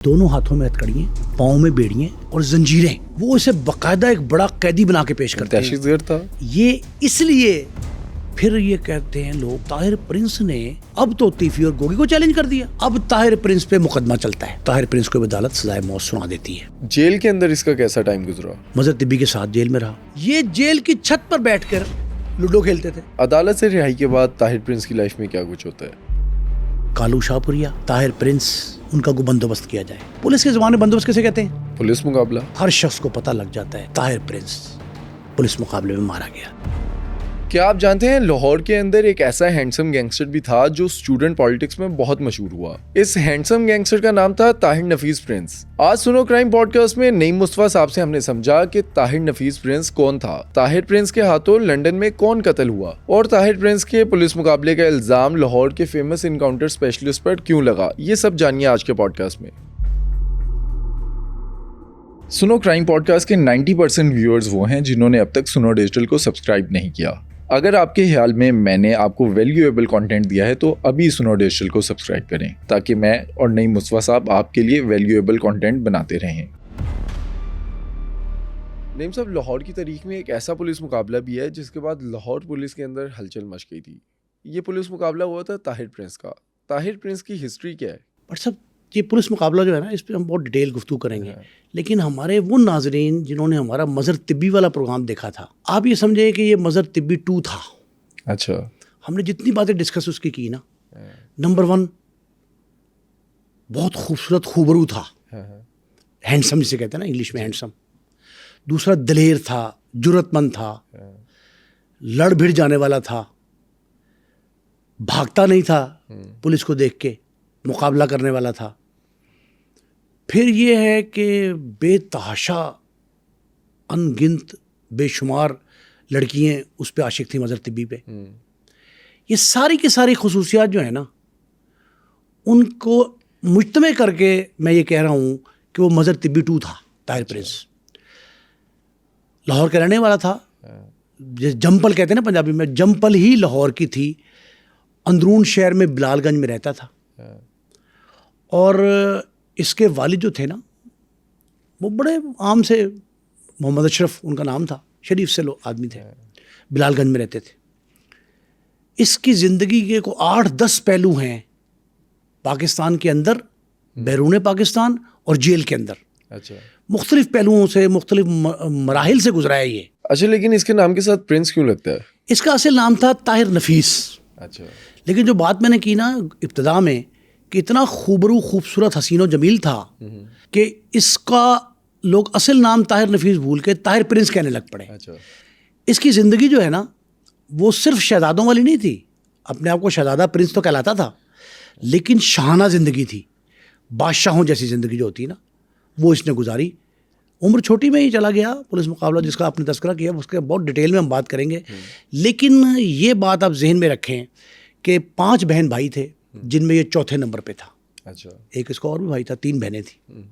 دونوں ہاتھوں میں ہتھکڑیاں، پاؤں میں بیڑیاں اور زنجیریں. وہ اسے باقاعدہ ایک بڑا قیدی بنا کے پیش کرتے ہیں. دہشت گرد تھا یہ اس لیے پھر یہ کہتے ہیں لوگ طاہر پرنس نے اب تو تیفی اور گوگی کو چیلنج کر دیا. اب طاہر پرنس پہ مقدمہ چلتا ہے. طاہر پرنس کو عدالت سزائے موت سنا دیتی ہے. جیل کے اندر اس کا کیسا ٹائم گزرا؟ مظہر طبی کے ساتھ جیل میں رہا. یہ جیل کی چھت پر بیٹھ کر لوڈو کھیلتے تھے. عدالت سے رہائی کے بعد طاہر پرنس کی لائف میں کیا کچھ ہوتا ہے؟ کالو شاہپوریا، طاہر پرنس، ان کا کو بندوبست کیا جائے. پولیس کے زمانے بندوبست کیسے کہتے ہیں؟ پولیس مقابلہ. ہر شخص کو پتہ لگ جاتا ہے طاہر پرنس پولیس مقابلے میں مارا گیا. کیا آپ جانتے ہیں لاہور کے اندر ایک ایسا ہینڈسم گینگسٹر بھی تھا جو اسٹوڈنٹ پالیٹکس میں بہت مشہور ہوا. اس ہینڈسم گینگسٹر کا نام تھا طاہر نفیس پرنس. آج سنو کرائم پوڈ کاسٹ میں نعیم مصطفیٰ صاحب سے ہم نے سمجھا کہ طاہر نفیس پرنس کون تھا، طاہر پرنس کے ہاتھوں لندن میں کون قتل ہوا، اور طاہر پرنس کے پولیس مقابلے کا الزام لاہور کے فیمس انکاؤنٹر اسپیشلسٹ پر کیوں لگا. یہ سب جانیے آج کے پوڈ کاسٹ میں. سنو کرائم پوڈ کاسٹ کے 90% ویورز وہ ہیں جنہوں نے اب تک سنو ڈیجیٹل کو سبسکرائب نہیں کیا. اگر آپ کے خیال میں نے آپ کو ویلیویبل کنٹینٹ دیا ہے تو ابھی سنو ڈیجیٹل کو سبسکرائب کریں تاکہ میں اور نعیم مصطفیٰ صاحب آپ کے لیے ویلیویبل کنٹینٹ بناتے رہیں. نعیم صاحب، لاہور کی تاریخ میں ایک ایسا پولیس مقابلہ بھی ہے جس کے بعد لاہور پولیس کے اندر ہلچل مچ گئی تھی. یہ پولیس مقابلہ ہوا تھا طاہر پرنس کا. طاہر پرنس کی ہسٹری کیا ہے؟ بٹ صاحب، یہ پولیس مقابلہ جو ہے نا، اس پہ ہم بہت ڈیٹیل گفتگو کریں گے. لیکن ہمارے وہ ناظرین جنہوں نے ہمارا مظہر طبی والا پروگرام دیکھا تھا، آپ یہ سمجھیں کہ یہ مظہر طبی 2 تھا. اچھا. ہم نے جتنی باتیں ڈسکس اس کی نا، نمبر 1 بہت خوبصورت خوبرو تھا، ہینڈسم جسے کہتے ہیں نا انگلش میں ہینڈسم. دوسرا دلیر تھا، جرت مند تھا، لڑ بھڑ جانے والا تھا، بھاگتا نہیں تھا، پولیس کو دیکھ کے مقابلہ کرنے والا تھا. پھر یہ ہے کہ بے تحاشا ان گنت بے شمار لڑکیاں اس پہ عاشق تھیں، مظہر طبی پہ. یہ ساری کی ساری خصوصیات جو ہیں نا، ان کو مجتمع کر کے میں یہ کہہ رہا ہوں کہ وہ مظہر طبی 2 تھا. طاہر پرنس لاہور کا رہنے والا تھا. جمپل کہتے ہیں نا پنجابی میں، جمپل ہی لاہور کی تھی. اندرون شہر میں بلال گنج میں رہتا تھا. اور اس کے والد جو تھے نا، وہ بڑے عام سے محمد اشرف ان کا نام تھا، شریف سے آدمی تھے، بلال گنج میں رہتے تھے. اس کی زندگی کے کو 8-10 پہلو ہیں، پاکستان کے اندر، بیرون پاکستان اور جیل کے اندر. اچھا. مختلف پہلوؤں سے، مختلف مراحل سے گزرا ہے یہ. اچھا، لیکن اس کے نام کے ساتھ پرنس کیوں لگتا ہے؟ اس کا اصل نام تھا طاہر نفیس. اچھا. لیکن جو بات میں نے کی نا ابتدا میں، کہ اتنا خوبرو، خوبصورت، حسین و جمیل تھا کہ اس کا لوگ اصل نام طاہر نفیس بھول کے طاہر پرنس کہنے لگ پڑے. اچھا. اس کی زندگی جو ہے نا، وہ صرف شہزادوں والی نہیں تھی. اپنے آپ کو شہزادہ پرنس تو کہلاتا تھا، لیکن شاہانہ زندگی تھی. بادشاہوں جیسی زندگی جو ہوتی ہے نا، وہ اس نے گزاری. عمر چھوٹی میں ہی چلا گیا. پولیس مقابلہ جس کا آپ نے تذکرہ کیا، اس کے بہت ڈیٹیل میں ہم بات کریں گے. لیکن یہ بات آپ ذہن میں رکھیں کہ 5 بہن بھائی تھے، جن میں یہ چوتھے نمبر پہ تھا. اچھا. ایک اس کا اور بھی بھائی تھا، 3 بہنیں تھیں.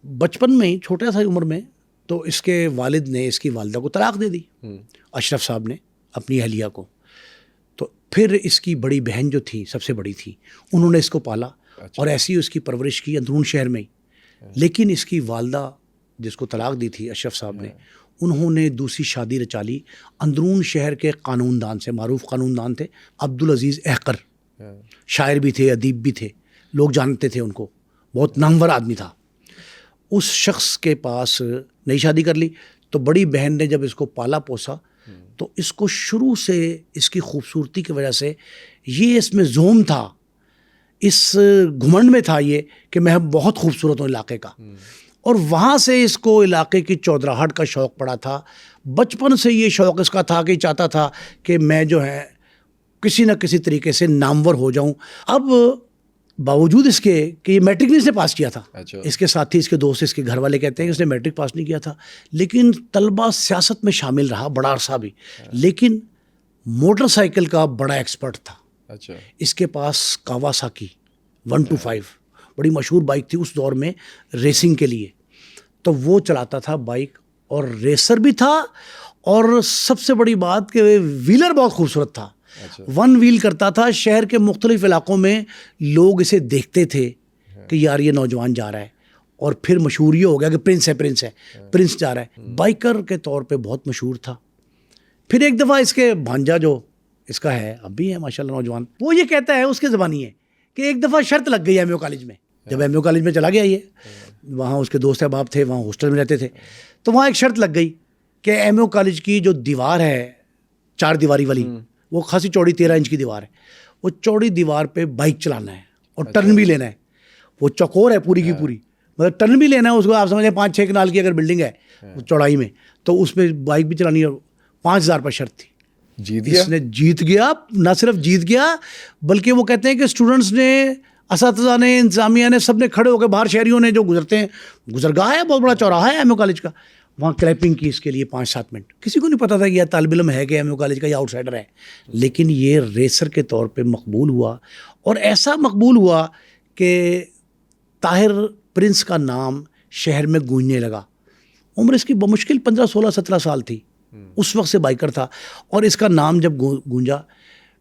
بچپن میں ہی، چھوٹا سا عمر میں، تو اس کے والد نے اس کی والدہ کو طلاق دے دی، اشرف صاحب نے اپنی اہلیہ کو. تو پھر اس کی بڑی بہن جو تھی، سب سے بڑی تھی، انہوں نے اس کو پالا. اور ایسی اس کی پرورش کی اندرون شہر میں ہی. لیکن اس کی والدہ جس کو طلاق دی تھی اشرف صاحب نے، انہوں نے دوسری شادی رچا لی اندرون شہر کے قانون دان سے. معروف قانون دان تھے عبدالعزیز احقر. شاعر بھی تھے، ادیب بھی تھے، لوگ جانتے تھے ان کو. بہت نامور آدمی تھا. اس شخص کے پاس نئی شادی کر لی. تو بڑی بہن نے جب اس کو پالا پوسا، تو اس کو شروع سے اس کی خوبصورتی کی وجہ سے یہ اس میں زوم تھا، اس گھمنڈ میں تھا یہ کہ میں بہت خوبصورت ہوں علاقے کا. اور وہاں سے اس کو علاقے کی چودراہٹ کا شوق پڑا تھا. بچپن سے یہ شوق اس کا تھا کہ چاہتا تھا کہ میں جو ہے کسی نہ کسی طریقے سے نامور ہو جاؤں. اب باوجود اس کے کہ یہ میٹرک نہیں اس نے پاس کیا تھا. اس کے ساتھی، اس کے دوست، اس کے گھر والے کہتے ہیں کہ اس نے میٹرک پاس نہیں کیا تھا، لیکن طلبہ سیاست میں شامل رہا بڑا عرصہ بھی. لیکن موٹر سائیکل کا بڑا ایکسپرٹ تھا. اچھا. اس کے پاس کاواساکی 125 بڑی مشہور بائک تھی اس دور میں ریسنگ کے لیے. تو وہ چلاتا تھا بائک، اور ریسر بھی تھا. اور سب سے بڑی بات کہ ویلر بہت خوبصورت تھا. 1 ویل کرتا تھا. شہر کے مختلف علاقوں میں لوگ اسے دیکھتے تھے کہ یار یہ نوجوان جا رہا ہے. اور پھر مشہور یہ ہو گیا کہ پرنس ہے پرنس جا رہا ہے. بائکر کے طور پہ بہت مشہور تھا. پھر ایک دفعہ اس کے بھانجا جو اس کا ہے اب بھی ہے ماشاءاللہ نوجوان, وہ یہ کہتا ہے, اس کے زبانی ہے کہ ایک دفعہ شرط لگ گئی ایم یو کالج میں. جب ایم یو کالج میں چلا گیا یہ, وہاں اس کے دوست احباب تھے, وہاں ہاسٹل میں رہتے تھے, تو وہاں ایک شرط لگ گئی کہ ایم یو کالج کی جو دیوار ہے 4 دیواری والی, وہ خاصی چوڑی 13 انچ کی دیوار ہے, وہ چوڑی دیوار پہ بائک چلانا ہے اور ٹرن بھی لینا ہے. وہ چوکور ہے پوری کی پوری, مطلب ٹرن بھی لینا ہے اس کو. آپ سمجھیں 5-6 کنال کی اگر بلڈنگ ہے چوڑائی میں, تو اس میں بائک بھی چلانی ہے. 5,000 پر شرط تھی. جیت گیا. اس نے جیت گیا, نہ صرف جیت گیا بلکہ وہ کہتے ہیں کہ اسٹوڈنٹس نے, اساتذہ نے, انتظامیہ نے, سب نے کھڑے ہو کے, باہر شہریوں نے جو گزرتے ہیں, گزرگاہ ہے بہت بڑا چوراہا ہے ایم یو کالج کا, وہاں کلیپنگ کی اس کے لیے 5-7 منٹ. کسی کو نہیں پتا تھا کہ یہ طالب علم ہے کہ ایم یو کالج کا یا آؤٹ سائڈر ہے, لیکن یہ ریسر کے طور پہ مقبول ہوا. اور ایسا مقبول ہوا کہ طاہر پرنس کا نام شہر میں گونجنے لگا. عمر اس کی بمشکل 15, 16, 17 سال تھی. اس وقت سے بائکر تھا, اور اس کا نام جب گونجا,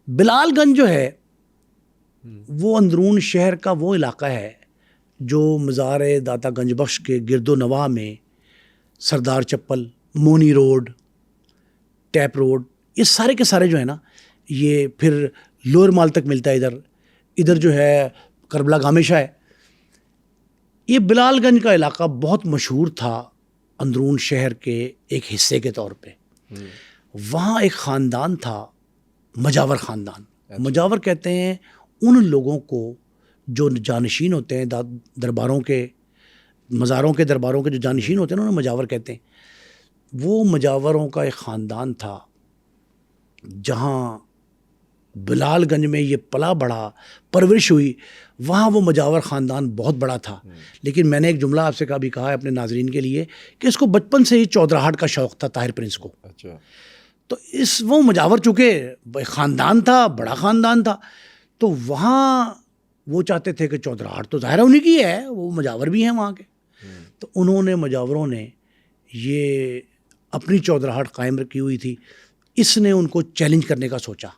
بلال گنج جو ہے وہ اندرون شہر کا وہ علاقہ ہے جو مزار داتا گنج بخش کے گرد و نواح میں سردار چپل, مونی روڈ, ٹیپ روڈ, یہ سارے کے سارے جو ہے نا, یہ پھر لوئر مال تک ملتا ہے. ادھر جو ہے کربلا گامیشہ ہے. یہ بلال گنج کا علاقہ بہت مشہور تھا اندرون شہر کے ایک حصے کے طور پہ. وہاں ایک خاندان تھا, مجاور خاندان. مجاور کہتے ہیں ان لوگوں کو جو جانشین ہوتے ہیں درباروں کے, مزاروں کے درباروں کے جو جانشین ہوتے ہیں انہیں مجاور کہتے ہیں. وہ مجاوروں کا ایک خاندان تھا جہاں بلال گنج میں یہ پلا بڑھا, پرورش ہوئی. وہاں وہ مجاور خاندان بہت بڑا تھا. لیکن میں نے ایک جملہ آپ سے بھی کہا ہے اپنے ناظرین کے لیے کہ اس کو بچپن سے ہی چودراہٹ کا شوق تھا طاہر پرنس کو. اچھا. تو وہ مجاور چونکہ خاندان تھا, بڑا خاندان تھا, تو وہاں وہ چاہتے تھے کہ چودراہٹ تو ظاہر انہیں کی ہے, وہ مجاور بھی ہیں وہاں کے. تو انہوں نے, مجاوروں نے یہ اپنی چودراہٹ قائم کی ہوئی تھی. اس نے ان کو چیلنج کرنے کا سوچا.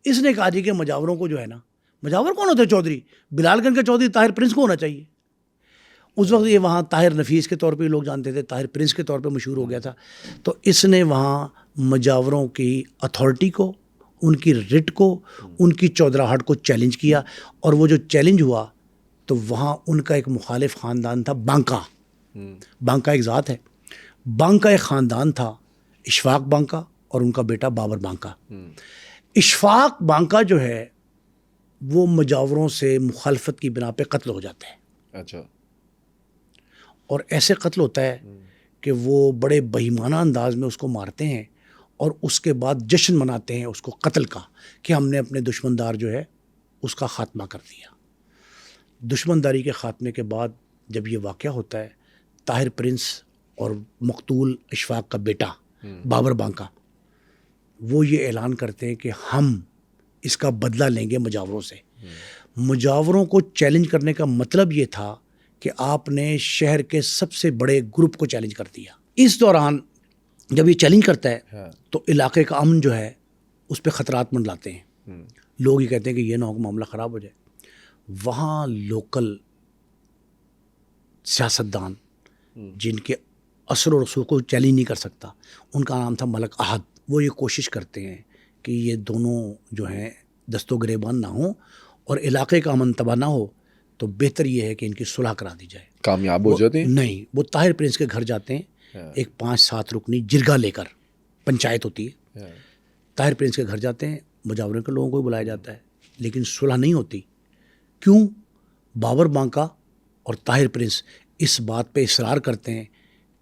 اس نے کہا جی کہ مجاوروں کو جو ہے نا, مجاور کون ہوتے ہیں؟ چودھری. بلال گنج کا چودھری طاہر پرنس کو ہونا چاہیے. اس وقت یہ وہاں طاہر نفیس کے طور پہ لوگ جانتے تھے, طاہر پرنس کے طور پہ مشہور ہو گیا تھا. تو اس نے وہاں مجاوروں کی اتھارٹی کو, ان کی رٹ کو, ان کی چودراہٹ کو چیلنج کیا. اور وہ جو چیلنج ہوا تو وہاں ان کا ایک مخالف خاندان تھا بانکا. بانکا ایک ذات ہے, بانکا ایک خاندان تھا, اشفاق بانکا اور ان کا بیٹا بابر بانکا. اشفاق بانکا جو ہے وہ مجاوروں سے مخالفت کی بنا پہ قتل ہو جاتے ہیں. اچھا. اور ایسے قتل ہوتا ہے کہ وہ بڑے بہیمانہ انداز میں اس کو مارتے ہیں, اور اس کے بعد جشن مناتے ہیں اس کو قتل کا, کہ ہم نے اپنے دشمندار جو ہے اس کا خاتمہ کر دیا. دشمنداری کے خاتمے کے بعد جب یہ واقعہ ہوتا ہے, طاہر پرنس اور مقتول اشفاق کا بیٹا بابر بانکا وہ یہ اعلان کرتے ہیں کہ ہم اس کا بدلہ لیں گے مجاوروں سے. مجاوروں کو چیلنج کرنے کا مطلب یہ تھا کہ آپ نے شہر کے سب سے بڑے گروپ کو چیلنج کر دیا. اس دوران جب یہ چیلنج کرتا ہے تو علاقے کا امن جو ہے اس پہ خطرات منڈلاتے ہیں. لوگ یہ کہتے ہیں کہ یہ نہ ہو کہ معاملہ خراب ہو جائے. وہاں لوکل سیاستدان جن کے اثر و رسوخ کو چیلنج نہیں کر سکتا, ان کا نام تھا ملک احد. وہ یہ کوشش کرتے ہیں کہ یہ دونوں جو ہیں دست و گریبان نہ ہوں اور علاقے کا امن تباہ نہ ہو, تو بہتر یہ ہے کہ ان کی صلح کرا دی جائے. کامیاب ہو جاتے ہیں؟ نہیں, وہ طاہر پرنس کے گھر جاتے ہیں, ایک 5-7 رکنی جرگہ لے کر, پنچایت ہوتی ہے, طاہر پرنس کے گھر جاتے ہیں. مجاوروں کے لوگوں کو بھی بلایا جاتا ہے, لیکن صلح نہیں ہوتی. کیوں؟ بابر بانکا اور طاہر پرنس اس بات پہ اصرار کرتے ہیں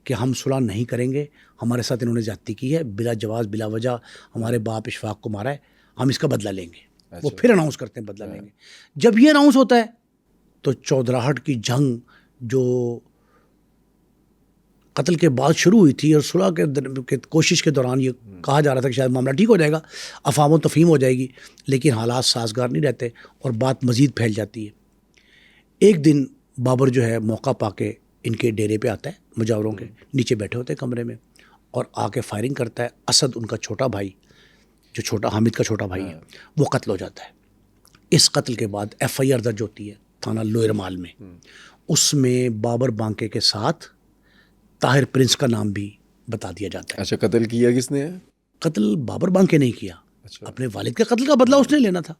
کہ ہم صلح نہیں کریں گے, ہمارے ساتھ انہوں نے زیادتی کی ہے, بلا جواز بلا وجہ ہمارے باپ اشفاق کو مارا ہے, ہم اس کا بدلہ لیں گے. وہ پھر اناؤنس کرتے ہیں بدلہ لیں گے. جب یہ اناؤنس ہوتا ہے تو چودراہٹ کی جنگ جو قتل کے بعد شروع ہوئی تھی اور صلح کے کوشش کے دوران یہ کہا جا رہا تھا کہ شاید معاملہ ٹھیک ہو جائے گا, افہام و تفہیم ہو جائے گی, لیکن حالات سازگار نہیں رہتے اور بات مزید پھیل جاتی ہے. ایک دن بابر جو ہے موقع پا کے ان کے ڈیرے پہ آتا ہے, مجاوروں کے نیچے بیٹھے ہوتے ہیں کمرے میں, اور آ کے فائرنگ کرتا ہے. اسد ان کا چھوٹا بھائی, جو حامد کا چھوٹا بھائی ہے, وہ قتل ہو جاتا ہے. اس قتل کے بعد FIR درج ہوتی ہے, تھانہ لوئر مال میں. اس میں بابر بانکے کے ساتھ طاہر پرنس کا نام بھی بتا دیا جاتا ہے. اچھا قتل کیا کس نے ہے؟ قتل بابر بانکے نہیں کیا, اپنے والد کے قتل کا بدلہ اس نے لینا تھا.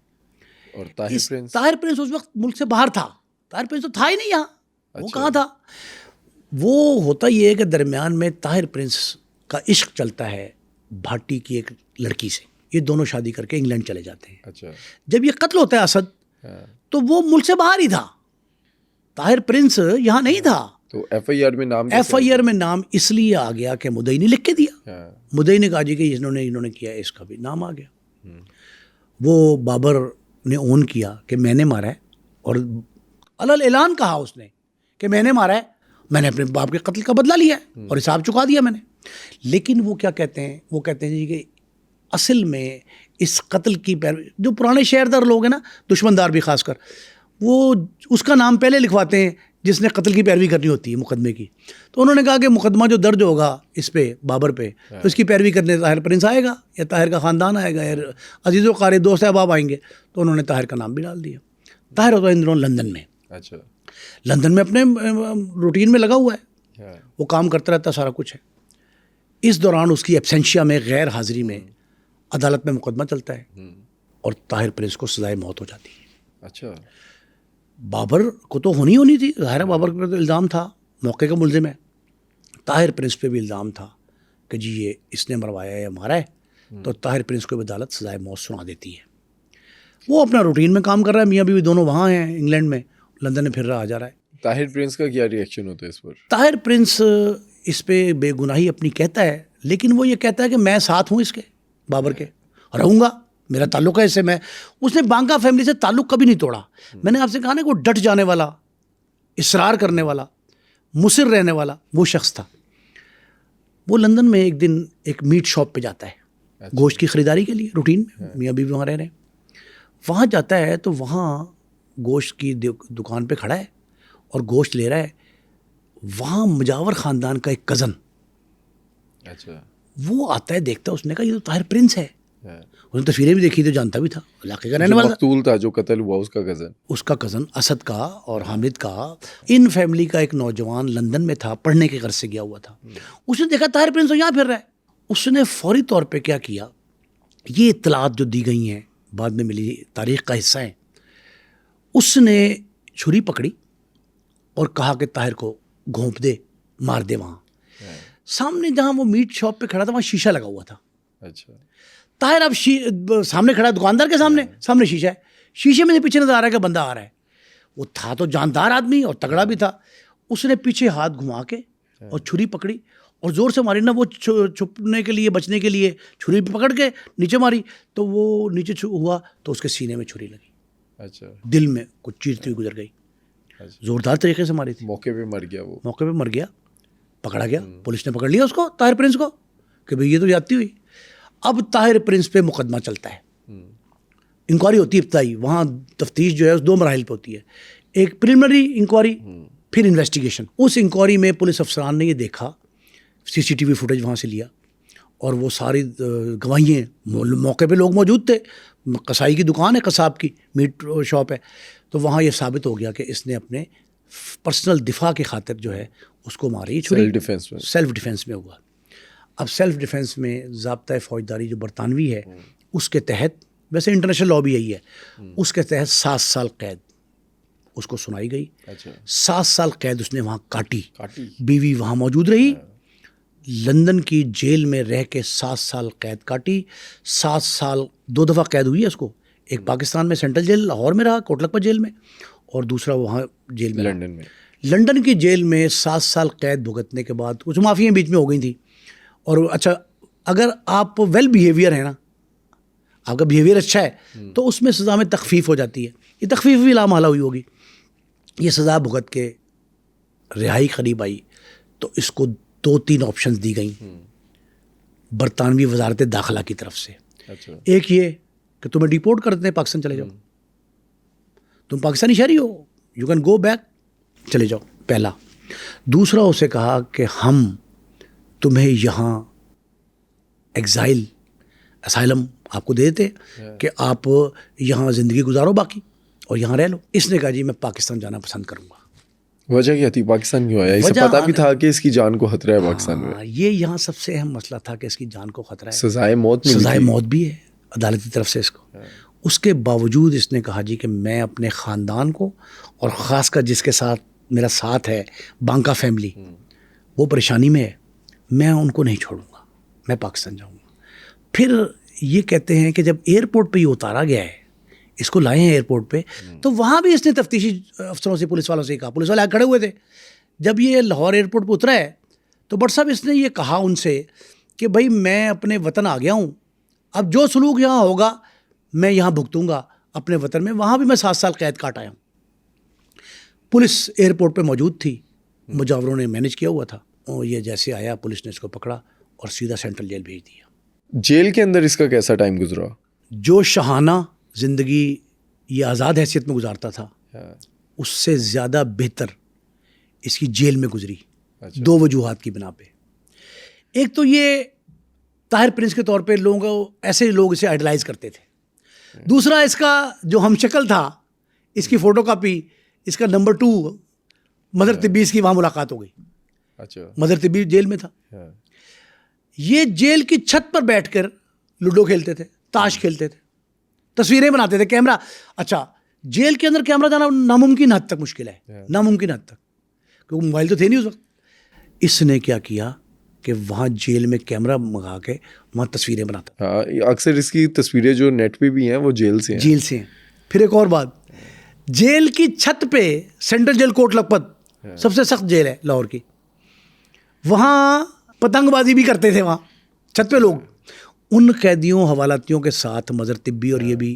اور طاہر پرنس اس وقت ملک سے باہر تھا, طاہر پرنس تو تھا ہی نہیں یہاں, وہ کہاں تھا. وہ ہوتا یہ ہے کہ درمیان میں طاہر پرنس کا عشق چلتا ہے بھاٹی کی ایک لڑکی سے, یہ دونوں شادی کر کے انگلینڈ چلے جاتے ہیں. اچھا جب یہ قتل ہوتا ہے اسد تو وہ ملک سے باہر ہی تھا, طاہر پرنس یہاں نہیں تھا. تو ایف آئی آر میں نام اس لیے آ گیا کہ مدعی نے لکھ کے دیا, مدعی نے کہا جی کہ انہوں نے کیا, اس کا بھی نام آ گیا. وہ بابر نے اون کیا کہ میں نے مارا ہے, اور علل اعلان کہا اس نے کہ میں نے مارا ہے, میں نے اپنے باپ کے قتل کا بدلہ لیا ہے اور حساب چکا دیا میں نے. لیکن وہ کیا کہتے ہیں, وہ کہتے ہیں جی کہ اصل میں اس قتل کی جو پرانے شہردار لوگ ہیں نا, دشمندار بھی خاص کر, وہ اس کا نام پہلے لکھواتے ہیں جس نے قتل کی پیروی کرنی ہوتی ہے مقدمے کی. تو انہوں نے کہا کہ مقدمہ جو درج ہوگا اس پہ بابر پہ, تو اس کی پیروی کرنے طاہر پرنس آئے گا, یا طاہر کا خاندان آئے گا, یا عزیز و قاری دوست احباب آئیں گے. تو انہوں نے طاہر کا نام بھی ڈال دیا. طاہر ہوتا ہے ان دنوں لندن میں. اچھا لندن میں اپنے روٹین میں لگا ہوا ہے, وہ کام کرتا رہتا, سارا کچھ ہے. اس دوران اس کی ایبسینشیا میں, غیر حاضری میں, عدالت میں مقدمہ چلتا ہے اور طاہر پرنس کو سزائے موت ہو جاتی ہے. اچھا بابر کو تو ہونی تھی, ظاہر ہے بابر پہ تو الزام تھا, موقع کا ملزم ہے. طاہر پرنس پہ بھی الزام تھا کہ جی یہ اس نے مروایا ہے یا مارا ہے. تو طاہر پرنس کو عدالت سزائے موت سنا دیتی ہے. وہ اپنا روٹین میں کام کر رہا ہے, میاں بیوی دونوں وہاں ہیں انگلینڈ میں, لندن میں پھر رہا آ جا رہا ہے. طاہر پرنس کا کیا ریئیکشن ہوتا ہے اس پر؟ طاہر پرنس اس پہ بے گناہی اپنی کہتا ہے, لیکن وہ یہ کہتا ہے کہ میں ساتھ ہوں اس کے, بابر کے, رہوں گا, میرا تعلق ہے اس سے. اس نے بانکا فیملی سے تعلق کبھی نہیں توڑا. میں نے آپ سے کہا نا کہ وہ ڈٹ جانے والا, اصرار کرنے والا, مصر رہنے والا وہ شخص تھا. وہ لندن میں ایک دن ایک میٹ شاپ پہ جاتا ہے گوشت کی خریداری کے لیے, روٹین میں, میاں بیوی وہاں رہ رہے ہیں. وہاں جاتا ہے تو وہاں گوشت کی دکان پہ کھڑا ہے اور گوشت لے رہا ہے. وہاں مجاور خاندان کا ایک کزن, اچھا, وہ آتا ہے, دیکھتا ہے, اس نے کہا یہ تو طاہر پرنس ہے. اس نے تصویریں بھی دیکھی تو جانتا بھی تھا, علاقے کا رہنے والا مقتول تھا جو قتل ہوا, اس کا کزن اسد کا اور حامد کا. ان فیملی کا ایک نوجوان لندن میں تھا, پڑھنے کے غرض سے گیا ہوا تھا. اس نے دیکھا طاہر پرنس یہاں پھر رہا ہے. اس نے فوری طور پہ کیا کیا, یہ اطلاعات جو دی گئی ہیں بعد میں ملی, تاریخ کا حصہ ہیں, اس نے چھری پکڑی اور کہا کہ طاہر کو گھونپ دے, مار دے. وہاں سامنے جہاں وہ میٹ شاپ پہ کھڑا تھا وہاں شیشہ لگا ہوا تھا. اچھا, طاہر اب سامنے کھڑا ہے, دکاندار کے سامنے شیشہ ہے, شیشے میں سے پیچھے نظر آ رہا ہے کہ بندہ آ رہا ہے. وہ تھا تو جاندار آدمی اور تگڑا بھی تھا. اس نے پیچھے ہاتھ گھما کے اور چھری پکڑی اور زور سے ماری نا. وہ چھپنے کے لیے, بچنے کے لیے چھری پکڑ کے نیچے ماری, تو وہ نیچے ہوا تو اس کے سینے میں چھری لگی. اچھا, دل میں کچھ چیرتی ہوئی گزر گئی. زوردار طریقے سے ماری تھی. موقع پہ مر گیا. وہ موقع پہ مر گیا, پکڑا گیا, پولیس نے پکڑ لیا اس کو, طاہر پرنس کو, کہ بھئی یہ تو جاتی ہوئی. اب طاہر پرنس پہ مقدمہ چلتا ہے, انکوائری ہوتی ہے ابتدائی. وہاں تفتیش جو ہے اس 2 مراحل پہ ہوتی ہے, ایک پریلیمنری انکوائری, پھر انویسٹیگیشن. اس انکوائری میں پولیس افسران نے یہ دیکھا, CCTV فوٹیج وہاں سے لیا, اور وہ ساری گواہیاں, موقع پہ لوگ موجود تھے, قصائی کی دکان ہے, قصاب کی میٹ شاپ ہے, تو وہاں یہ ثابت ہو گیا کہ اس نے اپنے پرسنل دفاع کی خاطر جو ہے اس کو ماری چھری. سیلف ڈیفینس میں ہوا. اب سیلف ڈیفینس میں ضابطۂ فوجداری جو برطانوی ہے اس کے تحت, ویسے انٹرنیشنل لا بھی یہی ہے, اس کے تحت 7 سال قید اس کو سنائی گئی. 7 سال قید اس نے وہاں کاٹی. بیوی وہاں موجود رہی, لندن کی جیل میں رہ کے 7 سال قید کاٹی. 7 سال 2 دفعہ قید ہوئی ہے اس کو, ایک پاکستان میں سینٹرل جیل لاہور میں رہا, کوٹلکپت جیل میں, اور دوسرا وہاں جیل میں لندن کی جیل میں 7 سال قید بھگتنے کے بعد کچھ معافیاں بیچ میں ہو گئی تھیں. اور اچھا, اگر آپ ویل بیہیویئر ہیں نا, آپ کا بیہیویئر اچھا ہے, تو اس میں سزا میں تخفیف ہو جاتی ہے. یہ تخفیف بھی لامحالہ ہوئی ہوگی. یہ سزا بھگت کے رہائی قریب آئی تو اس کو 2-3 آپشنز دی گئیں برطانوی وزارت داخلہ کی طرف سے. ایک یہ کہ تمہیں ڈیپورٹ کر دیتے ہیں, پاکستان چلے جاؤ, تم پاکستانی شہری ہو, یو کین گو بیک, چلے جاؤ, پہلا. دوسرا اسے کہا کہ ہم تمہیں یہاں اسائلم آپ کو دے دیتے کہ آپ یہاں زندگی گزارو باقی, اور یہاں رہ لو. اس نے کہا جی میں پاکستان جانا پسند کروں گا. وجہ کیا تھی؟ پاکستان کیوں آیا؟ اسے پتا بھی تھا کہ اس کی جان کو خطرہ ہے پاکستان میں. یہ یہاں سب سے اہم مسئلہ تھا کہ اس کی جان کو خطرہ ہے. سزائے موت ملی تھی. سزائے موت بھی ہے عدالت کی طرف سے اس کو. اس کے باوجود اس نے کہا جی کہ میں اپنے خاندان کو اور خاص کر جس کے ساتھ میرا ساتھ ہے بانکا فیملی, وہ پریشانی میں ہے, میں ان کو نہیں چھوڑوں گا, میں پاکستان جاؤں گا. پھر یہ کہتے ہیں کہ جب ایئرپورٹ پہ یہ اتارا گیا ہے, اس کو لائے ہیں ایئرپورٹ پہ, تو وہاں بھی اس نے تفتیشی افسروں سے, پولیس والوں سے کہا, پولیس والے کھڑے ہوئے تھے جب یہ لاہور ایئرپورٹ پہ اترا ہے, تو بٹ صاحب اس نے یہ کہا ان سے کہ بھائی میں اپنے وطن آ گیا ہوں, اب جو سلوک یہاں ہوگا میں یہاں بھگتوں گا اپنے وطن میں. وہاں بھی میں 7 سال قید کاٹ آیا ہوں. پولیس ایئرپورٹ پہ موجود تھی, مجاوروں نے مینیج کیا ہوا تھا, اور یہ جیسے آیا پولیس نے اس کو پکڑا اور سیدھا سینٹرل جیل بھیج دیا. جیل کے اندر اس کا کیسا ٹائم گزرا؟ جو شاہانہ زندگی یہ آزاد حیثیت میں گزارتا تھا اس سے زیادہ بہتر اس کی جیل میں گزری. 2 وجوہات کی بنا پہ. ایک تو یہ طاہر پرنس کے طور پہ ایسے لوگ اسے آئیڈلائز کرتے تھے. دوسرا اس کا جو ہم شکل تھا, اس کی فوٹو کاپی, اس کا نمبر 2 مدر طبی, اس کی وہاں ملاقات ہو گئی. مدر طبی جیل میں تھا. یہ جیل کی چھت پر بیٹھ کر لوڈو کھیلتے تھے, تاش کھیلتے تھے, تصویریں بناتے تھے. کیمرہ, اچھا جیل کے اندر کیمرہ جانا ناممکن حد تک مشکل ہے, ناممکن حد تک, کیونکہ موبائل تو تھے نہیں اس وقت. اس نے کیا کیا کہ وہاں جیل میں کیمرہ منگا کے وہاں تصویریں بناتا. اکثر اس کی تصویریں جو نیٹ پہ بھی ہیں وہ جیل سے ہیں. جیل سے ہیں. پھر ایک اور بات, جیل کی چھت پہ سینٹرل جیل کوٹ لکھپت سب سے سخت جیل ہے لاہور کی, وہاں پتنگ بازی بھی کرتے تھے وہاں چھت پہ لوگ. ان قیدیوں حوالاتیوں کے ساتھ مظہر طبی اور یہ بھی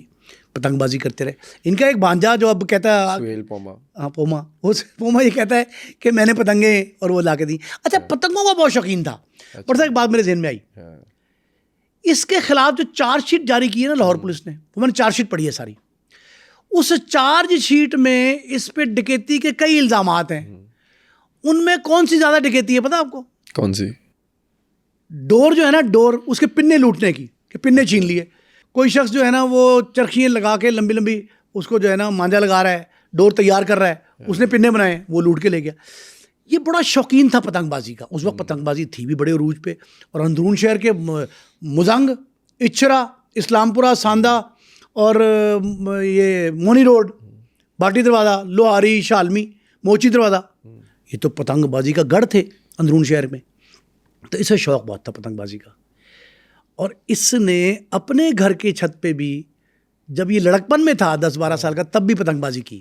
پتنگ بازی کرتے رہے. ان کا ایک بھانجا جو اب کہتا ہے سہیل پوما, ہاں پوما یہ کہتا ہے کہ میں نے پتنگیں اور وہ لا کے دی. اچھا پتنگوں کا بہت شوقین تھا. پر ایک بات میرے ذہن میں آئی, اس کے خلاف جو چارج شیٹ جاری کی ہے نا لاہور پولیس نے, وہ میں نے چارج شیٹ پڑھی ہے ساری. اس چارج شیٹ میں اس پہ ڈکیتی کے کئی الزامات ہیں. ان میں کون سی زیادہ ڈکیتی ہے پتہ آپ کو؟ کون سی؟ ڈور جو ہے نا, ڈور, اس کے پنے لوٹنے کی, کہ پنے چھین لیے. کوئی شخص جو ہے نا وہ چرخیاں لگا کے لمبی لمبی اس کو جو ہے نا مانجا لگا رہا ہے, ڈور تیار کر رہا ہے, اس نے پنے بنائے, وہ لوٹ کے لے گیا. یہ بڑا شوقین تھا پتنگ بازی کا. اس وقت پتنگ بازی تھی بھی بڑے عروج پہ, اور اندرون شہر کے مزنگ, اچھرا, اسلام پورہ, ساندہ اور یہ مونی روڈ, بھاٹی دروازہ, لوہاری, شالمی, موچی دروازہ, یہ تو پتنگ بازی کا گڑھ تھے اندرون شہر میں. تو اسے شوق بہت تھا پتنگ بازی کا. اور اس نے اپنے گھر کی چھت پہ بھی, جب یہ لڑکپن میں تھا 10-12 سال کا, تب بھی پتنگ بازی کی.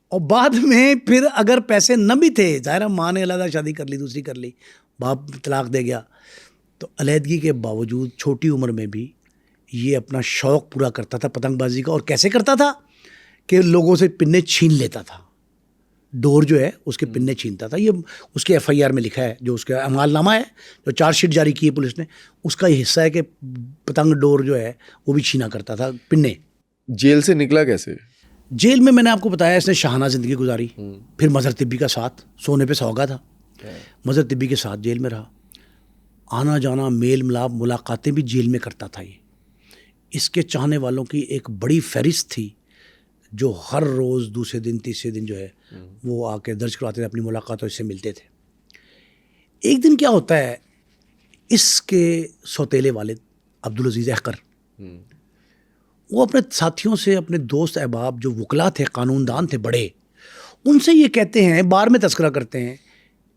اور بعد میں پھر اگر پیسے نہ بھی تھے, ظاہر ماں نے علیحدہ شادی کر لی, دوسری کر لی, باپ طلاق دے گیا, تو علیحدگی کے باوجود چھوٹی عمر میں بھی یہ اپنا شوق پورا کرتا تھا پتنگ بازی کا. اور کیسے کرتا تھا کہ لوگوں سے پنے چھین لیتا تھا, ڈور جو ہے اس کے پنے چھینتا تھا. یہ اس کے FIR میں لکھا ہے, جو اس کا اعمال نامہ ہے, جو چارج شیٹ جاری کی ہے پولیس نے, اس کا یہ حصہ ہے کہ پتنگ ڈور جو ہے وہ بھی چھینا کرتا تھا, پنے. جیل سے نکلا کیسے؟ جیل میں نے آپ کو بتایا اس نے شاہانہ زندگی گزاری. پھر مظہر طبی کا ساتھ, سونے پہ سوگا تھا, مظہر طبی کے ساتھ جیل میں رہا. آنا جانا, میل ملاپ, ملاقاتیں بھی جیل میں کرتا تھا. یہ اس کے چاہنے والوں کی ایک بڑی فہرست تھی, جو ہر روز دوسرے دن تیسرے دن جو ہے وہ آ کے درج کرواتے تھے, اپنی ملاقاتوں سے ملتے تھے. ایک دن کیا ہوتا ہے, اس کے سوتیلے والد عبدالعزیز احقر, وہ اپنے ساتھیوں سے, اپنے دوست احباب جو وکلا تھے, قانون دان تھے بڑے, ان سے یہ کہتے ہیں, بار میں تذکرہ کرتے ہیں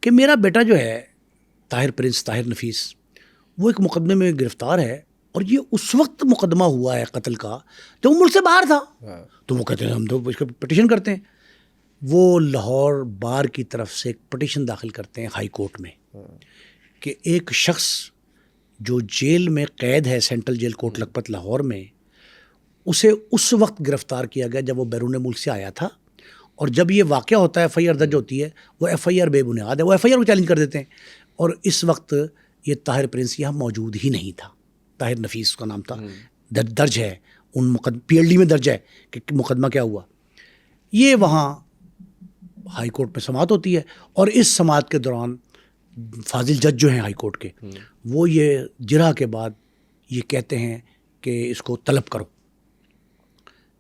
کہ میرا بیٹا جو ہے طاہر پرنس, طاہر نفیس, وہ ایک مقدمے میں گرفتار ہے, اور یہ اس وقت مقدمہ ہوا ہے قتل کا جب وہ ملک سے باہر تھا. تو وہ کہتے ہیں ہم تو اس کا پٹیشن کرتے ہیں. وہ لاہور بار کی طرف سے ایک پٹیشن داخل کرتے ہیں ہائی کورٹ میں کہ ایک شخص جو جیل میں قید ہے, سینٹرل جیل کوٹ لکھپت لاہور میں, اسے اس وقت گرفتار کیا گیا جب وہ بیرون ملک سے آیا تھا. اور جب یہ واقعہ ہوتا ہے, FIR درج ہوتی ہے, وہ FIR بے بنیاد ہے, وہ FIR کو چیلنج کر دیتے ہیں. اور اس وقت یہ طاہر پرنس یہاں موجود ہی نہیں تھا. طاہر نفیس اس کا نام تھا, درج ہے ان PLD میں درج ہے کہ مقدمہ کیا ہوا. یہ وہاں ہائی کورٹ میں سماعت ہوتی ہے, اور اس سماعت کے دوران فاضل جج جو ہیں ہائی کورٹ کے, وہ یہ جرح کے بعد یہ کہتے ہیں کہ اس کو طلب کرو.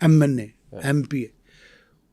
MNA, MP,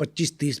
25-30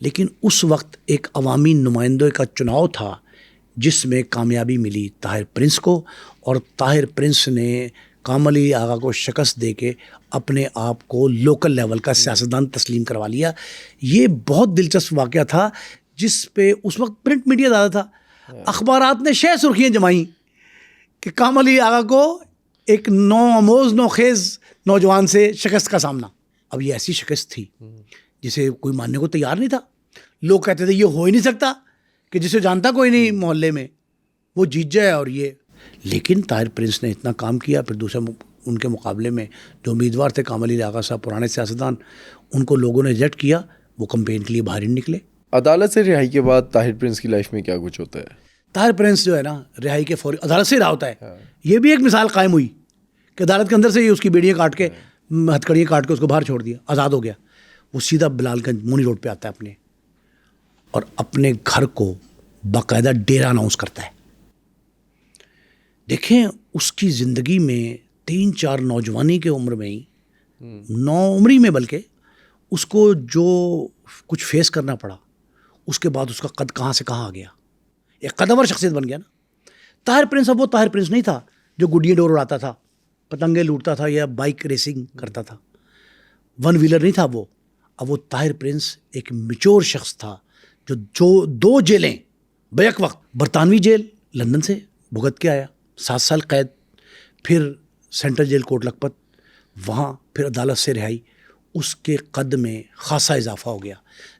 لیکن اس وقت ایک عوامی نمائندوں کا چناؤ تھا جس میں کامیابی ملی طاہر پرنس کو، اور طاہر پرنس نے کامل علی آغا کو شکست دے کے اپنے آپ کو لوکل لیول کا سیاستدان تسلیم کروا لیا۔ یہ بہت دلچسپ واقعہ تھا جس پہ اس وقت پرنٹ میڈیا زیادہ تھا، اخبارات نے شہ سرخیاں جمائیں کہ کامل علی آغا کو ایک نوآموز نوخیز نوجوان سے شکست کا سامنا۔ اب یہ ایسی شکست تھی جسے کوئی ماننے کو تیار نہیں تھا، لوگ کہتے تھے یہ ہو ہی نہیں سکتا کہ جسے جانتا کوئی نہیں محلے میں وہ جیت جائے، اور یہ لیکن طاہر پرنس نے اتنا کام کیا، پھر دوسرے ان کے مقابلے میں جو امیدوار تھے کامل علی آغا صاحب پرانے سیاستدان، ان کو لوگوں نے ریجیکٹ کیا، وہ کمپین کے لیے باہر ہی نکلے۔ عدالت سے رہائی کے بعد طاہر پرنس کی لائف میں کیا کچھ ہوتا ہے؟ طاہر پرنس جو ہے نا رہائی کے فوری عدالت سے رہا ہوتا ہے، یہ بھی ایک مثال قائم ہوئی کہ عدالت کے اندر سے ہی اس کی بیڑیاں کاٹ کے ہتھکڑیاں کاٹ کے اس کو باہر چھوڑ دیا، آزاد ہو گیا۔ وہ سیدھا بلال گنج مونی روڈ پہ آتا ہے اپنے، اور اپنے گھر کو باقاعدہ ڈیرا اناؤنس کرتا ہے۔ دیکھیں اس کی زندگی میں 3-4 نوجوانی کے عمر میں ہی، نوعمری میں بلکہ، اس کو جو کچھ فیس کرنا پڑا، اس کے بعد اس کا قد کہاں سے کہاں آ گیا، ایک قدور شخصیت بن گیا نا۔ طاہر پرنس اب وہ طاہر پرنس نہیں تھا جو گڈیاں ڈور اڑاتا تھا، پتنگیں لوٹتا تھا یا بائک ریسنگ کرتا تھا، ون ویلر نہیں تھا وہ۔ اب وہ طاہر پرنس ایک میچور شخص تھا جو 2 جیلیں بیک وقت، برطانوی جیل لندن سے بھگت کے آیا 7 سال قید، پھر سینٹرل جیل کوٹ لکھپت، وہاں پھر عدالت سے رہائی، اس کے قد میں خاصا اضافہ ہو گیا۔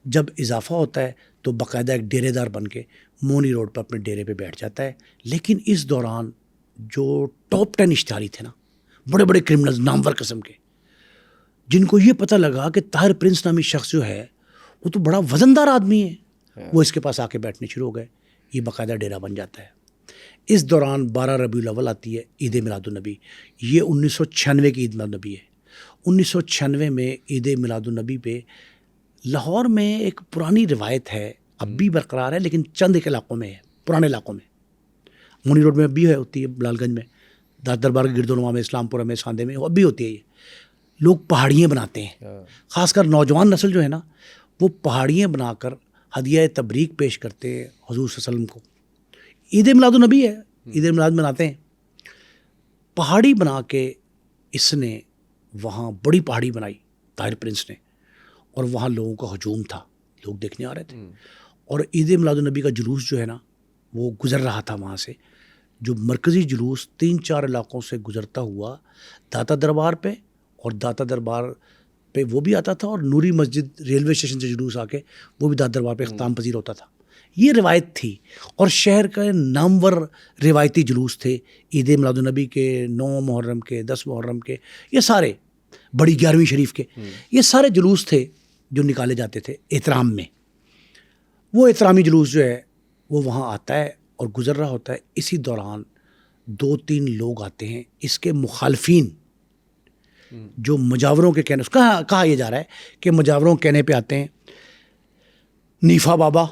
جب اضافہ ہوتا ہے تو باقاعدہ ایک ڈیرے دار بن کے مونی روڈ پر اپنے ڈیرے پہ بیٹھ جاتا ہے۔ لیکن اس دوران جو ٹاپ 10 اشتہاری تھے نا، بڑے بڑے کرمنلز نامور قسم کے، جن کو یہ پتہ لگا کہ طاہر پرنس نامی شخص جو ہے وہ تو بڑا وزندار آدمی ہے، وہ اس کے پاس آ کے بیٹھنے شروع ہو گئے، یہ باقاعدہ ڈیرا بن جاتا ہے۔ اس دوران 12 ربیع الاول آتی ہے، عید میلاد النبی، یہ 1996 کی عید میلاد النبی ہے۔ 1996 میں عید میلاد النبی پہ لاہور میں ایک پرانی روایت ہے، اب بھی برقرار ہے لیکن چند ایک علاقوں میں ہے، پرانے علاقوں میں، مونی روڈ میں اب بھی ہوتی ہے، بلال گنج میں، داد دربار کے گرد و نواح میں، اسلام پورہ میں، ساندے میں اب بھی ہوتی ہے۔ یہ لوگ پہاڑیاں بناتے ہیں، خاص کر نوجوان نسل جو ہے نا، وہ پہاڑیاں بنا کر ہدیہ تبریک پیش کرتے ہیں حضور صلی اللہ علیہ وسلم کو۔ عید میلاد النبی ہے، عید میلاد مناتے ہیں، پہاڑی بنا کے اس نے وہاں بڑی پہاڑی بنائی طاہر پرنس نے، اور وہاں لوگوں کا ہجوم تھا، لوگ دیکھنے آ رہے تھے، اور عید میلاد النبی کا جلوس جو ہے نا وہ گزر رہا تھا وہاں سے، جو مرکزی جلوس 3-4 علاقوں سے گزرتا ہوا داتا دربار پہ، اور داتا دربار پہ وہ بھی آتا تھا، اور نوری مسجد ریلوے اسٹیشن سے جلوس آ کے وہ بھی داتا دربار پہ اختتام پذیر ہوتا تھا۔ یہ روایت تھی، اور شہر کا نامور روایتی جلوس تھے عید میلاد النبی کے، 9 محرم کے، 10 محرم کے، یہ سارے، بڑی 11ویں شریف کے، یہ سارے جلوس تھے جو نکالے جاتے تھے احترام میں۔ وہ احترامی جلوس جو ہے وہ وہاں آتا ہے اور گزر رہا ہوتا ہے۔ اسی دوران 2-3 لوگ آتے ہیں اس کے مخالفین، جو مجاوروں کے کہنے، کہا یہ جا رہا ہے کہ مجاوروں کے کہنے پہ آتے ہیں، نیفا بابا،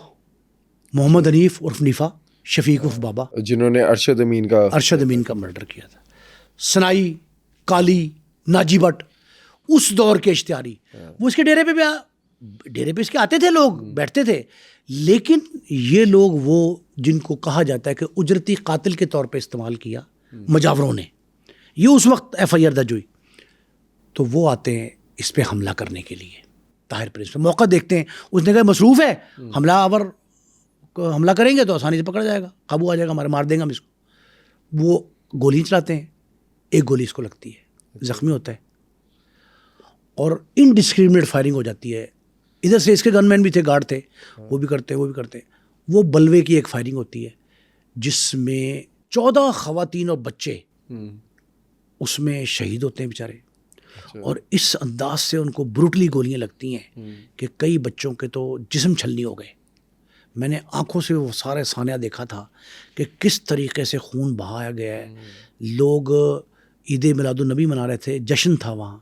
محمد حنیف عرف نیفا، شفیق عرف بابا، جنہوں نے ارشد امین کا مرڈر کیا تھا، سنائی، کالی، ناجی بٹ، اس دور کے اشتہاری، وہ اس کے ڈیرے پہ اس کے آتے تھے، لوگ بیٹھتے تھے۔ لیکن یہ لوگ وہ جن کو کہا جاتا ہے کہ اجرتی قاتل کے طور پہ استعمال کیا مجاوروں نے، یہ اس وقت ایف آئی آر درج ہوئی، تو وہ آتے ہیں اس پہ حملہ کرنے کے لیے، طاہر پرنس پہ موقع دیکھتے ہیں، اس نے کہا مصروف ہے، حملہ کریں گے تو آسانی سے پکڑ جائے گا، قابو آ جائے گا، ہمارے مار دیں گا ہم اس کو۔ وہ گولی چلاتے ہیں، ایک گولی اس کو لگتی ہے، زخمی ہوتا ہے، اور انڈسکریمنیٹ فائرنگ ہو جاتی ہے۔ ادھر سے اس کے گن مین بھی تھے، گارڈ تھے، وہ بھی کرتے۔ وہ بلوے کی ایک فائرنگ ہوتی ہے جس میں 14 خواتین اور بچے اس میں شہید ہوتے ہیں بیچارے، اور اس انداز سے ان کو بروٹلی گولیاں لگتی ہیں کہ کئی بچوں کے تو جسم چھلنی ہو گئے۔ میں نے آنکھوں سے وہ سارے سانحہ دیکھا تھا کہ کس طریقے سے خون بہایا گیا ہے۔ لوگ عید میلاد النبی منا رہے تھے، جشن تھا وہاں،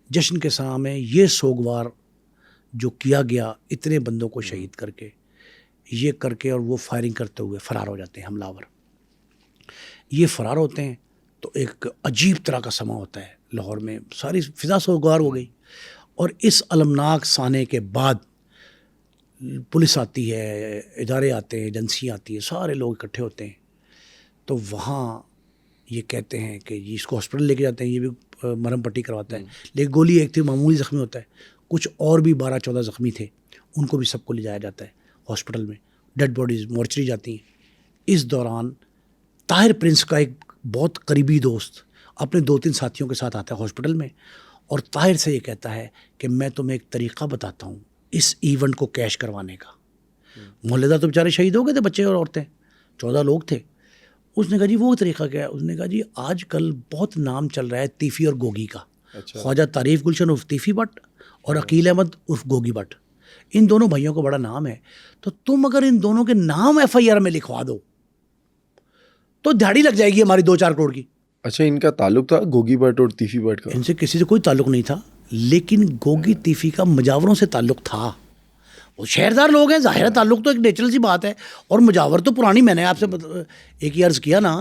جشن کے سامنے یہ سوگوار جو کیا گیا اتنے بندوں کو شہید کر کے، یہ کر کے، اور وہ فائرنگ کرتے ہوئے فرار ہو جاتے ہیں حملہ آور۔ یہ فرار ہوتے ہیں تو ایک عجیب طرح کا سما ہوتا ہے لاہور میں، ساری فضا سوگوار ہو گئی۔ اور اس المناک سانے کے بعد پولیس آتی ہے, ادارے آتے ہیں, ایجنسی آتی ہے, سارے لوگ اکٹھے ہوتے ہیں. تو وہاں یہ کہتے ہیں کہ جی اس کو ہاسپٹل لے کے جاتے ہیں, یہ بھی مرہم پٹی کرواتا ہے. لیکن گولی ایک تھی, معمولی زخمی ہوتا ہے. کچھ اور بھی 12-14 زخمی تھے, ان کو بھی سب کو لے جایا جاتا ہے ہاسپٹل میں. ڈیڈ باڈیز مورچری جاتی ہیں. اس دوران طاہر پرنس کا ایک بہت قریبی دوست اپنے 2-3 ساتھیوں کے ساتھ آتا ہے ہاسپٹل میں, اور طاہر سے یہ کہتا ہے کہ میں تمہیں ایک طریقہ بتاتا ہوں اس ایونٹ کو کیش کروانے کا. محلے دار تو بیچارے شہید ہو گئے تھے, بچے اور عورتیں, 14 لوگ تھے. اس نے کہا جی وہ طریقہ کیا ہے؟ اس نے کہا جی آج کل بہت نام چل رہا ہے تیفی اور گوگی کا. خواجہ تعریف گلشن عرف تیفی بٹ اور عقیل احمد عرف گوگی بٹ, ان دونوں بھائیوں کو بڑا نام ہے. تو تم اگر ان دونوں کے نام FIR میں لکھوا دو تو دہاڑی لگ جائے گی ہماری 2-4 کروڑ کی. اچھا, ان کا تعلق تھا گوگی بٹ اور تیفی بٹ کا؟ ان سے کسی سے کوئی تعلق نہیں تھا, لیکن گوگی تیفی کا مجاوروں سے تعلق تھا. وہ شہردار لوگ ہیں, ظاہر ہے تعلق تو ایک نیچرل سی بات ہے. اور مجاور تو پرانی, میں نے آپ سے ایک ہی عرض کیا نا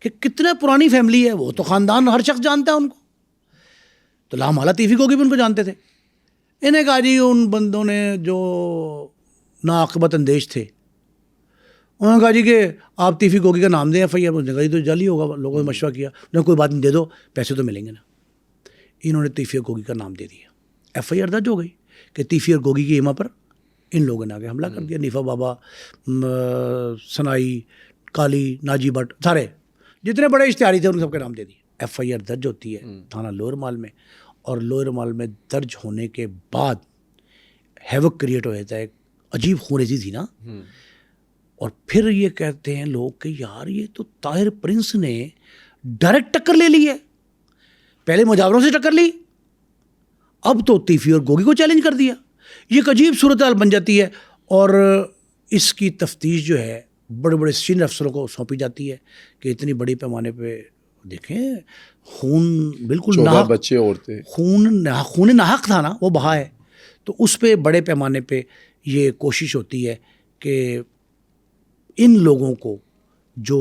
کہ کتنے پرانی فیملی ہے, وہ تو خاندان ہر شخص جانتا ہے ان کو. تو لامحالہ تیفی گوگی بھی ان کو جانتے تھے. انہیں کہا جی ان بندوں نے جو ناعاقبت اندیش تھے, انہوں نے کہا جی کہ آپ تیفی گوگی کا نام دیں FIR. نے کہا جی تو جلد ہی ہوگا, لوگوں نے مشورہ کیا, انہوں نے کوئی بات نہیں, دے دو پیسے تو ملیں گے نا. انہوں نے تیفی اور گوگی کا نام دے دیا. FIR درج ہو گئی کہ تیفی اور گوگی کی ایما پر ان لوگوں نے آگے حملہ کر دیا. نیفا بابا, سنائی, کالی, ناجی بٹ, سارے جتنے بڑے اشتہاری تھے ان سب کے نام دے دیے. FIR درج ہوتی ہے تھانہ لوئر مال میں, اور لوئر مال میں درج ہونے کے بعد ہیوک کریٹ ہو جاتا ہے. عجیب خونریزی تھی نا. اور پھر یہ کہتے ہیں لوگ کہ یار یہ تو طاہر پرنس نے ڈائریکٹ ٹکر لے لی ہے. پہلے مجاوروں سے ٹکر لی, اب تو تیفی اور گوگی کو چیلنج کر دیا. یہ ایک عجیب صورتحال بن جاتی ہے, اور اس کی تفتیش جو ہے بڑے بڑے سینئر افسروں کو سونپی جاتی ہے کہ اتنی بڑی پیمانے پہ دیکھیں خون بالکل ناحق, بچے عورتیں, خون ناحق تھا نا وہ بہا ہے. تو اس پہ بڑے پیمانے پہ یہ کوشش ہوتی ہے کہ ان لوگوں کو جو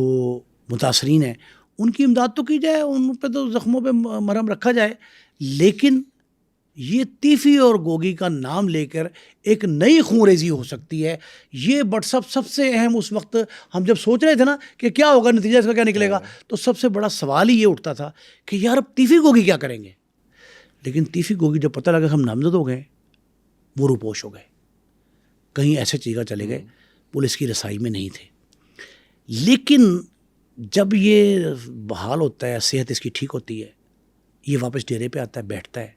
متاثرین ہیں ان کی امداد تو کی جائے, ان پہ تو زخموں پہ مرہم رکھا جائے. لیکن یہ تیفی اور گوگی کا نام لے کر ایک نئی خونریزی ہو سکتی ہے. یہ بٹ سب سے اہم اس وقت ہم جب سوچ رہے تھے نا کہ کیا ہوگا, نتیجہ اس کا کیا نکلے گا, تو سب سے بڑا سوال ہی یہ اٹھتا تھا کہ یار اب تیفی گوگی کیا کریں گے. لیکن تیفی گوگی جب پتہ لگا ہم نامزد ہو گئے, وہ روپوش ہو گئے, کہیں ایسے چیزیں چلے گئے, پولیس کی رسائی میں نہیں تھے. لیکن جب یہ بحال ہوتا ہے, صحت اس کی ٹھیک ہوتی ہے, یہ واپس ڈیرے پہ آتا ہے, بیٹھتا ہے,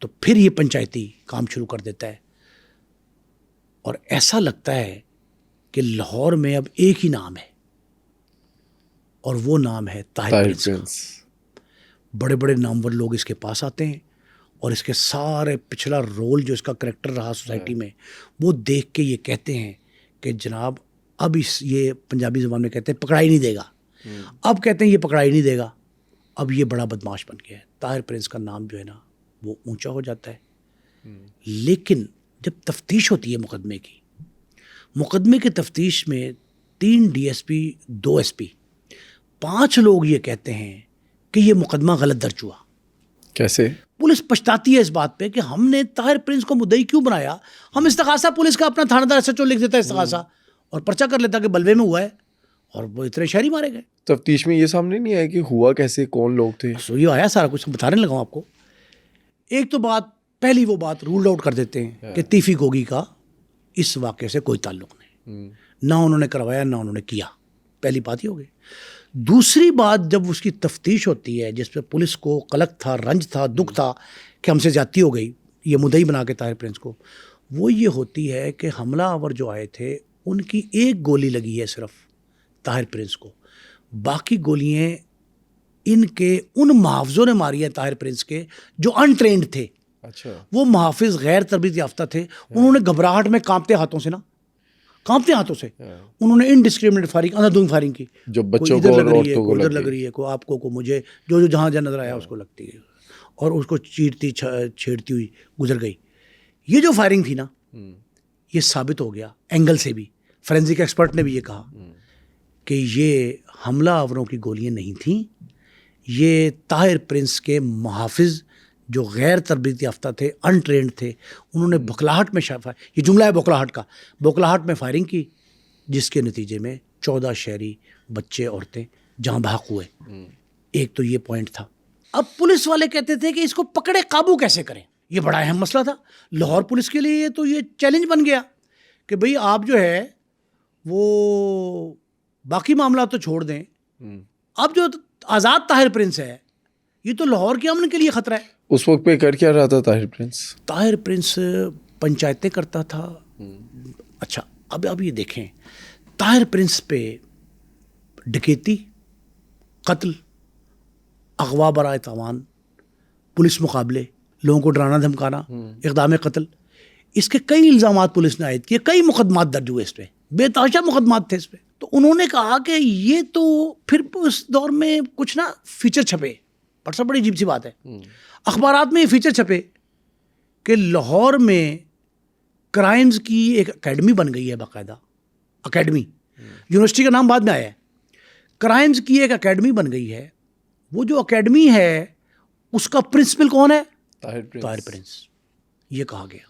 تو پھر یہ پنچایتی کام شروع کر دیتا ہے. اور ایسا لگتا ہے کہ لاہور میں اب ایک ہی نام ہے, اور وہ نام ہے طاہر پرنس. بڑے بڑے نامور لوگ اس کے پاس آتے ہیں, اور اس کے سارے پچھلا رول جو اس کا کریکٹر رہا سوسائٹی میں, وہ دیکھ کے یہ کہتے ہیں کہ جناب اب یہ پنجابی زبان میں کہتے ہیں پکڑائی نہیں دے گا. اب کہتے ہیں یہ پکڑائی نہیں دے گا, اب یہ بڑا بدماش بن گیا ہے. طاہر پرنس کا نام جو ہے نا وہ اونچا ہو جاتا ہے. لیکن جب تفتیش ہوتی ہے مقدمے کی تفتیش میں 3 DSP 2 SP 5 لوگ یہ کہتے ہیں کہ یہ مقدمہ غلط درج ہوا. کیسے؟ پولیس پچھتاتی ہے اس بات پہ کہ ہم نے طاہر پرنس کو مدعی کیوں بنایا. ہم استغاثہ پولیس کا اپنا تھانہ دار SHO لکھ دیتا ہے استغاثہ, اور پرچہ کر لیتا کہ بلوے میں ہوا ہے, اور وہ اتنے شہری مارے گئے. تفتیش میں یہ سامنے نہیں آیا کہ ہوا کیسے, کون لوگ تھے؟ سو یہ آیا سارا کچھ بتانے لگا ہوں آپ کو. ایک تو پہلی وہ بات رول آؤٹ کر دیتے ہیں کہ تیفی گوگی کا اس واقعے سے کوئی تعلق نہیں, نہ انہوں نے کروایا نہ انہوں نے کیا. پہلی بات ہی ہو گئی. دوسری بات, جب اس کی تفتیش ہوتی ہے جس پہ پولیس کو قلق تھا, رنج تھا, دکھ تھا کہ ہم سے زیادتی ہو گئی, یہ مدعی بنا کے طاہر پرنس کو, وہ یہ ہوتی ہے کہ حملہ آور جو آئے تھے ان کی ایک گولی لگی ہے صرف طاہر پرنس کو, باقی گولیاں ان کے ان محافظوں نے ماری ہیں طاہر پرنس کے جو ان ٹرینڈ تھے. اچھا, وہ محافظ غیر تربیت یافتہ تھے, انہوں نے گھبراہٹ میں کانپتے ہاتھوں سے انہوں نے انڈسکریمنیٹ فائرنگ, اندھادھند فائرنگ کی. جو بچوں کو اور عورتوں کو ادھر لگ رہی ہے, کوئی آپ کو مجھے, جو جہاں نظر آیا اس کو لگتی ہے, اور اس کو چیرتی چھیڑتی ہوئی گزر گئی. یہ جو فائرنگ تھی نا, یہ ثابت ہو گیا اینگل سے بھی, فورینزک ایکسپرٹ نے بھی یہ کہا کہ یہ حملہ آوروں کی گولیاں نہیں تھیں, یہ طاہر پرنس کے محافظ جو غیر تربیت یافتہ تھے، ان ٹرینڈ تھے، انہوں نے بوکلاہٹ میں یہ جملہ ہے بوکلاہٹ کا، بوکلاہٹ میں فائرنگ کی، جس کے نتیجے میں 14 شہری بچے عورتیں جہاں بحق ہوئے. ایک تو یہ پوائنٹ تھا. اب پولیس والے کہتے تھے کہ اس کو پکڑے قابو کیسے کریں. یہ بڑا اہم مسئلہ تھا لاہور پولیس کے لیے. تو یہ چیلنج بن گیا کہ بھئی آپ جو ہے وہ باقی معاملات تو چھوڑ دیں، اب جو آزاد طاہر پرنس ہے یہ تو لاہور کے امن کے لیے خطرہ ہے. اس وقت پہ کر کیا رہا تھا طاہر پرنس؟ طاہر پرنس پنچایتیں کرتا تھا. اچھا اب یہ دیکھیں، طاہر پرنس پہ ڈکیتی، قتل، اغوا برائے تاوان، پولیس مقابلے، لوگوں کو ڈرانا دھمکانا، اقدام قتل، اس کے کئی الزامات پولیس نے عائد کیے. کئی مقدمات درج ہوئے اس پہ، بے تحاشا مقدمات تھے اس پہ. تو انہوں نے کہا کہ یہ تو پھر اس دور میں کچھ نا فیچر چھپے. ڈاکٹر صاحب بڑی عجیب سی بات ہے، اخبارات میں یہ فیچر چھپے کہ لاہور میں کرائمز کی ایک اکیڈمی بن گئی ہے، باقاعدہ اکیڈمی، یونیورسٹی کا نام بعد میں آیا ہے. کرائمز کی ایک اکیڈمی بن گئی ہے. وہ جو اکیڈمی ہے اس کا پرنسپل کون ہے؟ طاہر پرنس. یہ کہا گیا.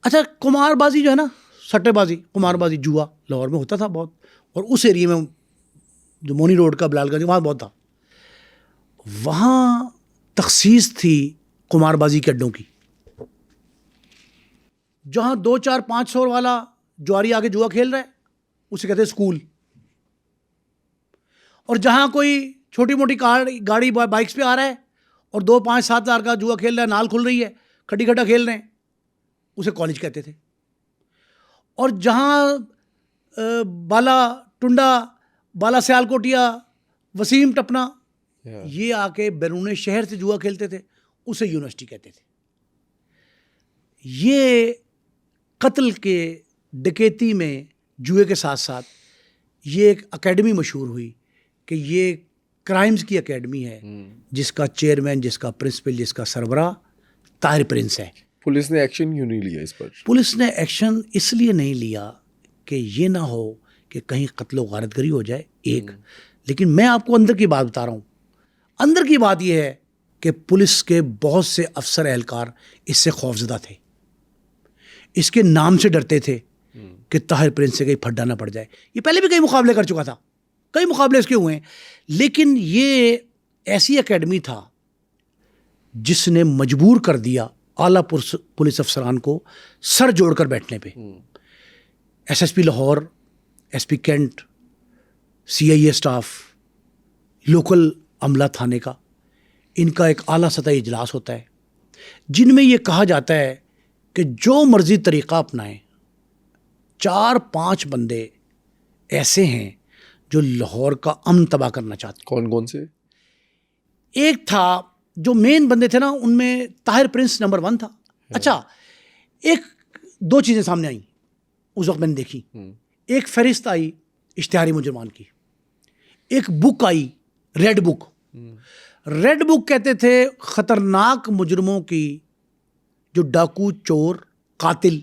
اچھا قمار بازی جو ہے نا، سٹے بازی، قمار بازی، جوا لاہور میں ہوتا تھا بہت، اور اس ایریے میں جو مونی روڈ کا بلال گنج وہاں بہت تھا. وہاں تخصیص تھی قمار بازی کے اڈوں کی. جہاں 200-400-500 والا جواری آگے جوا کھیل رہا ہے اسے کہتے ہیں اسکول. اور جہاں کوئی چھوٹی موٹی گاڑی بائکس پہ آ رہا ہے اور 2-5-7 ہزار کا جوا کھیل رہا ہے، نال کھل رہی ہے، کھٹی کھٹا کھیل رہے ہیں، اسے کالج کہتے تھے. اور جہاں بالا ٹنڈا، بالا سیال کوٹیا، وسیم ٹپنا یہ آ کے بیرون شہر سے جوا کھیلتے تھے، اسے یونیورسٹی کہتے تھے. یہ قتل کے، ڈکیتی میں، جوئے کے ساتھ ساتھ یہ ایک اکیڈمی مشہور ہوئی کہ یہ کرائمز کی اکیڈمی ہے جس کا چیئرمین، جس کا پرنسپل، جس کا سربراہ طاہر پرنس ہے. پولیس نے ایکشن کیوں نہیں لیا اس پر؟ پولیس نے ایکشن اس لیے نہیں لیا کہ یہ نہ ہو کہ کہیں قتل و غارت گری ہو جائے ایک. لیکن میں آپ کو اندر کی بات بتا رہا ہوں. اندر کی بات یہ ہے کہ پولیس کے بہت سے افسر اہلکار اس سے خوفزدہ تھے، اس کے نام سے ڈرتے تھے کہ طاہر پرنس سے کہیں پھڈا نہ پڑ جائے. یہ پہلے بھی کئی مقابلے کر چکا تھا، کئی مقابلے اس کے ہوئے ہیں. لیکن یہ ایسی اکیڈمی تھا جس نے مجبور کر دیا اعلیٰ پولیس افسران کو سر جوڑ کر بیٹھنے پہ. S S P Lahore, S P cantt, C I A staff, local عملہ تھانے کا، ان کا ایک اعلیٰ سطحی اجلاس ہوتا ہے جن میں یہ کہا جاتا ہے کہ جو مرضی طریقہ اپنائیں. 4-5 بندے ایسے ہیں جو لاہور کا امن تباہ کرنا چاہتے. کون سے؟ ایک تھا جو مین بندے تھے نا، ان میں طاہر پرنس نمبر 1 تھا. اچھا، ایک 2 چیزیں سامنے آئیں اس وقت میں نے دیکھی. ایک فہرست آئی اشتہاری مجرمان کی، ایک بک آئی ریڈ بک. ریڈ بک کہتے تھے خطرناک مجرموں کی، جو ڈاکو، چور، قاتل،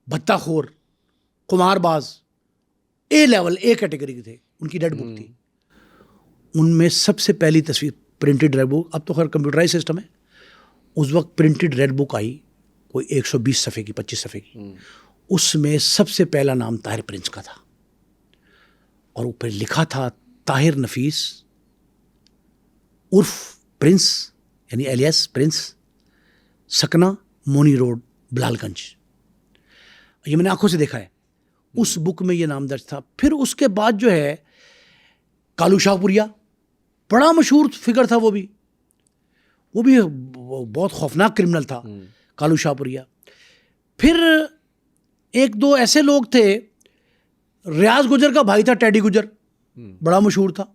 بھتہ خور، قمار باز، اے لیول، اے کیٹیگری کے تھے، ان کی ریڈ بک تھی. ان میں سب سے پہلی تصویر پرنٹڈ ریڈ بک، اب تو خیر کمپیوٹرائز سسٹم ہے، اس وقت پرنٹڈ ریڈ بک آئی کوئی 120 صفحے کی، 25 صفحے کی. اس میں سب سے پہلا نام طاہر پرنس کا تھا اور اوپر لکھا تھا طاہر نفیس عرف پرنس، یعنی ایلیاس پرنس، سکنا مونی روڈ بلال گنج. یہ میں نے آنکھوں سے دیکھا ہے. اس بک میں یہ نام درج تھا. پھر اس کے بعد جو ہے کالو شاہ پوریا، بڑا مشہور فگر تھا، وہ بھی بہت خوفناک کرمنل تھا کالو شاہ پوریا. پھر 1-2 ایسے لوگ تھے، ریاض گجر کا بھائی تھا ٹیڈی گجر، بڑا مشہور تھا.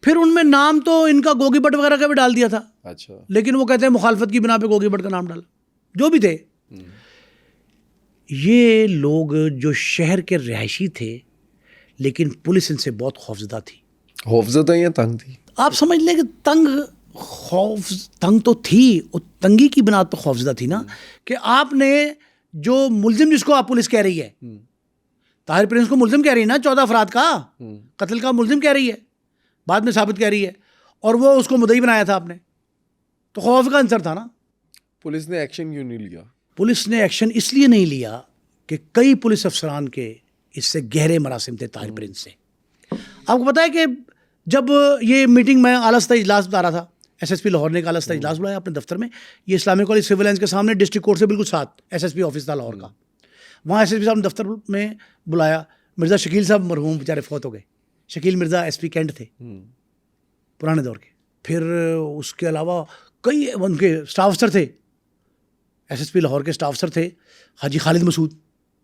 پھر ان میں نام تو ان کا گوگی بٹ وغیرہ کا بھی ڈال دیا تھا. اچھا، لیکن وہ کہتے ہیں مخالفت کی بنا پہ گوگی بٹ کا نام ڈالا. جو بھی تھے یہ لوگ جو شہر کے رہائشی تھے، لیکن پولیس ان سے بہت خوفزدہ تھی. خوفزدہ یا تنگ تھی؟ آپ سمجھ لیں کہ تنگ تو تھی، تنگی کی بنا پہ خوفزدہ تھی نا. کہ آپ نے جو ملزم، جس کو آپ پولیس کہہ رہی ہے، طاہر پرنس کو ملزم کہہ رہی ہے نا، 14 افراد کا قتل کا ملزم کہہ رہی ہے، بعد میں ثابت کہہ رہی ہے. اور وہ اس کو مدعی بنایا تھا آپ نے, تو خوف کا عنصر تھا نا. پولیس نے ایکشن کیوں نہیں لیا؟ پولیس نے ایکشن اس لیے نہیں لیا کہ کئی پولیس افسران کے اس سے گہرے مراسم تھے طاہر پرنس سے. آپ کو پتا ہے کہ جب یہ میٹنگ میں اعلیٰ سطحی اجلاس بتا رہا تھا, ایس ایس پی لاہور نے ایک اعلیٰ سطحی اجلاس بلایا اپنے دفتر میں, یہ اسلامک کالج سول لائنس کے سامنے ڈسٹرکٹ کورٹ سے بالکل ساتھ ایس ایس پی آفس تھا لاہور کا. وہاں ایس ایس پی صاحب نے دفتر میں بلایا, مرزا شکیل صاحب مرحوم بیچارے فوت ہو گئے. Shakeel Mirza S P cantt تھے پرانے دور کے. پھر اس کے علاوہ کئی ان کے اسٹاف افسر تھے, ایس ایس پی لاہور کے اسٹاف افسر تھے. حاجی خالد مسعود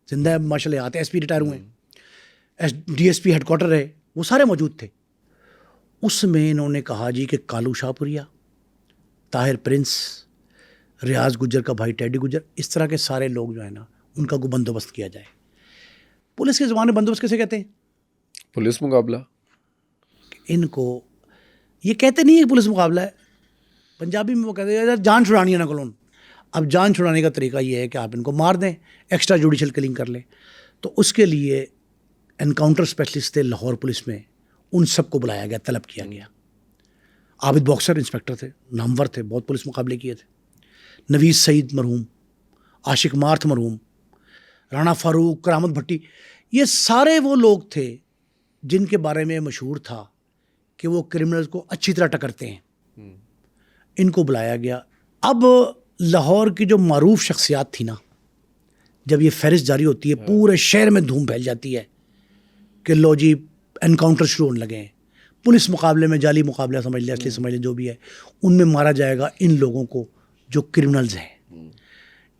زندہ ہے ماشاء اللہ, آتے ایس پی ریٹائر ہوئے ہیں, D S P headquarter رہے, وہ سارے موجود تھے. اس میں انہوں نے کہا جی کہ کالو شاہ پوریا, طاہر پرنس, ریاض گجر کا بھائی ٹیڈی گجر, اس طرح کے سارے لوگ جو ہے نا ان کا کو بندوبست کیا جائے. پولیس کے زمانے بندوبست کیسے کہتے ہیں؟ پولیس مقابلہ. ان کو یہ کہتے نہیں ہے پولیس مقابلہ ہے, پنجابی میں وہ کہتے ہیں جان چھڑانی ہے نا کلون. اب جان چھڑانے کا طریقہ یہ ہے کہ آپ ان کو مار دیں, ایکسٹرا جوڈیشل کلنگ کر لیں. تو اس کے لیے انکاؤنٹر اسپیشلسٹ تھے لاہور پولیس میں, ان سب کو بلایا گیا, طلب کیا گیا. عابد باکسر انسپیکٹر تھے, نامور تھے, بہت پولیس مقابلے کیے تھے. نویز سعید مرحوم, عاشق مارتھ مرحوم, رانا فاروق, کرامت بھٹی, یہ سارے وہ لوگ تھے جن کے بارے میں مشہور تھا کہ وہ کرمنلز کو اچھی طرح ٹکرتے ہیں. ان کو بلایا گیا. اب لاہور کی جو معروف شخصیات تھی نا, جب یہ فہرست جاری ہوتی ہے پورے شہر میں دھوم پھیل جاتی ہے کہ لو جی انکاؤنٹر شروع ہونے لگے ہیں, پولیس مقابلے میں جعلی مقابلہ سمجھ لیں, اصلی سمجھ لیں, جو بھی ہے ان میں مارا جائے گا ان لوگوں کو جو کرمنلز ہیں.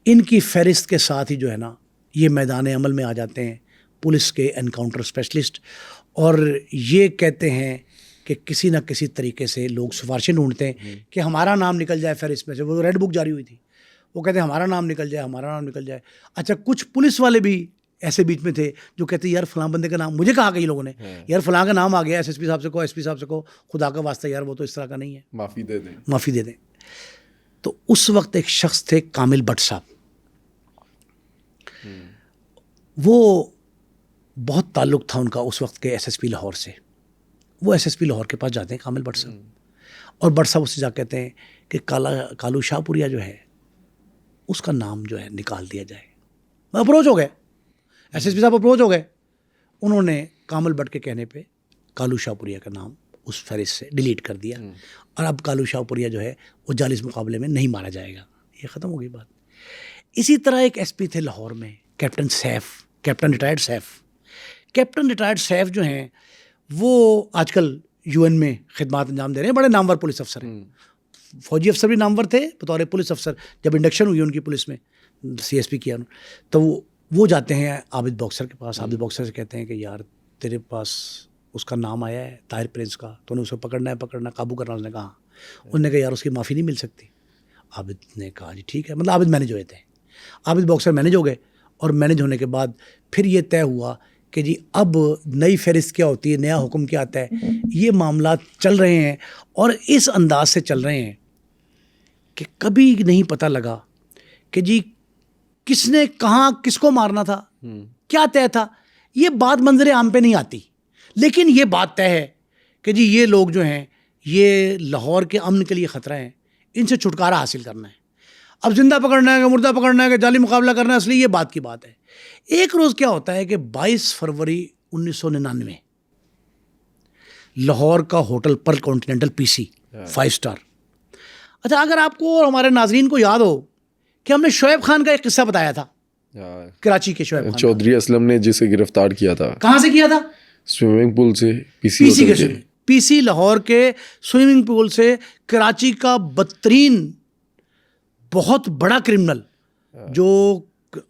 ان کی فہرست کے ساتھ ہی جو ہے نا یہ میدان عمل میں آ جاتے ہیں پولیس کے انکاؤنٹر اسپیشلسٹ, اور یہ کہتے ہیں کہ کسی نہ کسی طریقے سے لوگ سفارشیں ڈھونڈتے ہیں کہ ہمارا نام نکل جائے فہرست میں سے. وہ ریڈ بک جاری ہوئی تھی, وہ کہتے ہیں ہمارا نام نکل جائے, ہمارا نام نکل جائے. اچھا کچھ پولیس والے بھی ایسے بیچ میں تھے جو کہتے ہیں یار فلاں بندے کا نام, مجھے کہا کئی لوگوں نے یار فلاں کا نام آ گیا, ایس ایس پی صاحب سے کہو, ایس پی صاحب سے کہو, خدا کا واسطہ یار وہ تو اس طرح کا نہیں ہے, معافی دے دیں, معافی دے دیں. تو اس وقت ایک شخص تھے کامل بٹ صاحب, وہ بہت تعلق تھا ان کا اس وقت کے ایس ایس پی لاہور سے. وہ ایس ایس پی لاہور کے پاس جاتے ہیں کامل بٹ صاحب, اور بٹ صاحب اس سے جا کہتے ہیں کہ کالو شاہ پوریا جو ہے اس کا نام جو ہے نکال دیا جائے. اپروچ ہو گئے, ایس ایس پی صاحب اپروچ ہو گئے. انہوں نے کامل بٹ کے کہنے پہ کالو شاہ پوریا کا نام اس فہرست سے ڈیلیٹ کر دیا, اور اب کالو شاہ پوریا جو ہے وہ جالس مقابلے میں نہیں مارا جائے گا. یہ ختم ہو گئی بات. اسی طرح ایک ایس پی تھے لاہور میں, captain Saif, captain retired Saif. Captain retired Saif جو ہیں وہ آج کل یو این میں خدمات انجام دے رہے ہیں, بڑے نامور پولیس افسر ہیں. فوجی افسر بھی نامور تھے بطور پولیس افسر. جب انڈکشن ہوئی ان کی پولیس میں, سی ایس پی کیا تو وہ جاتے ہیں عابد باکسر کے پاس. عابد باکسر سے کہتے ہیں کہ یار تیرے پاس اس کا نام آیا ہے طاہر پرنس کا, تو نے اسے پکڑنا ہے, قابو کرنا. اس نے کہا, انہوں نے کہا یار اس کی معافی نہیں مل سکتی. عابد نے کہا جی ٹھیک ہے, مطلب عابد مینیج ہوئے تھے, عابد باکسر مینیج ہو گئے, اور مینیج ہونے کے بعد پھر یہ طے ہوا کہ جی اب نئی فہرست کیا ہوتی ہے, نیا حکم کیا آتا ہے. یہ معاملات چل رہے ہیں اور اس انداز سے چل رہے ہیں کہ کبھی نہیں پتہ لگا کہ جی کس نے کہاں کس کو مارنا تھا, کیا طے تھا. یہ بات منظر عام پہ نہیں آتی, لیکن یہ بات طے ہے کہ جی یہ لوگ جو ہیں یہ لاہور کے امن کے لیے خطرہ ہیں, ان سے چھٹکارا حاصل کرنا ہے. اب زندہ پکڑنا ہے کہ مردہ پکڑنا ہے کہ جعلی مقابلہ کرنا ہے, اس لیے یہ بات کی بات ہے. ایک روز کیا ہوتا ہے کہ 22 فروری 1999 لاہور کا ہوٹل پرل کانٹیننٹل پی سی 5 اسٹار. اچھا اگر آپ کو اور ہمارے ناظرین کو یاد ہو کہ ہم نے شعیب خان کا ایک قصہ بتایا تھا, کراچی کے شعیب خان, چودھری اسلم نے جسے گرفتار کیا تھا. کہاں سے کیا تھا؟ سوئمنگ پول سے, پی سی کے, پی سی لاہور کے سوئمنگ پول سے. کراچی کا بدترین بہت بڑا کرمنل جو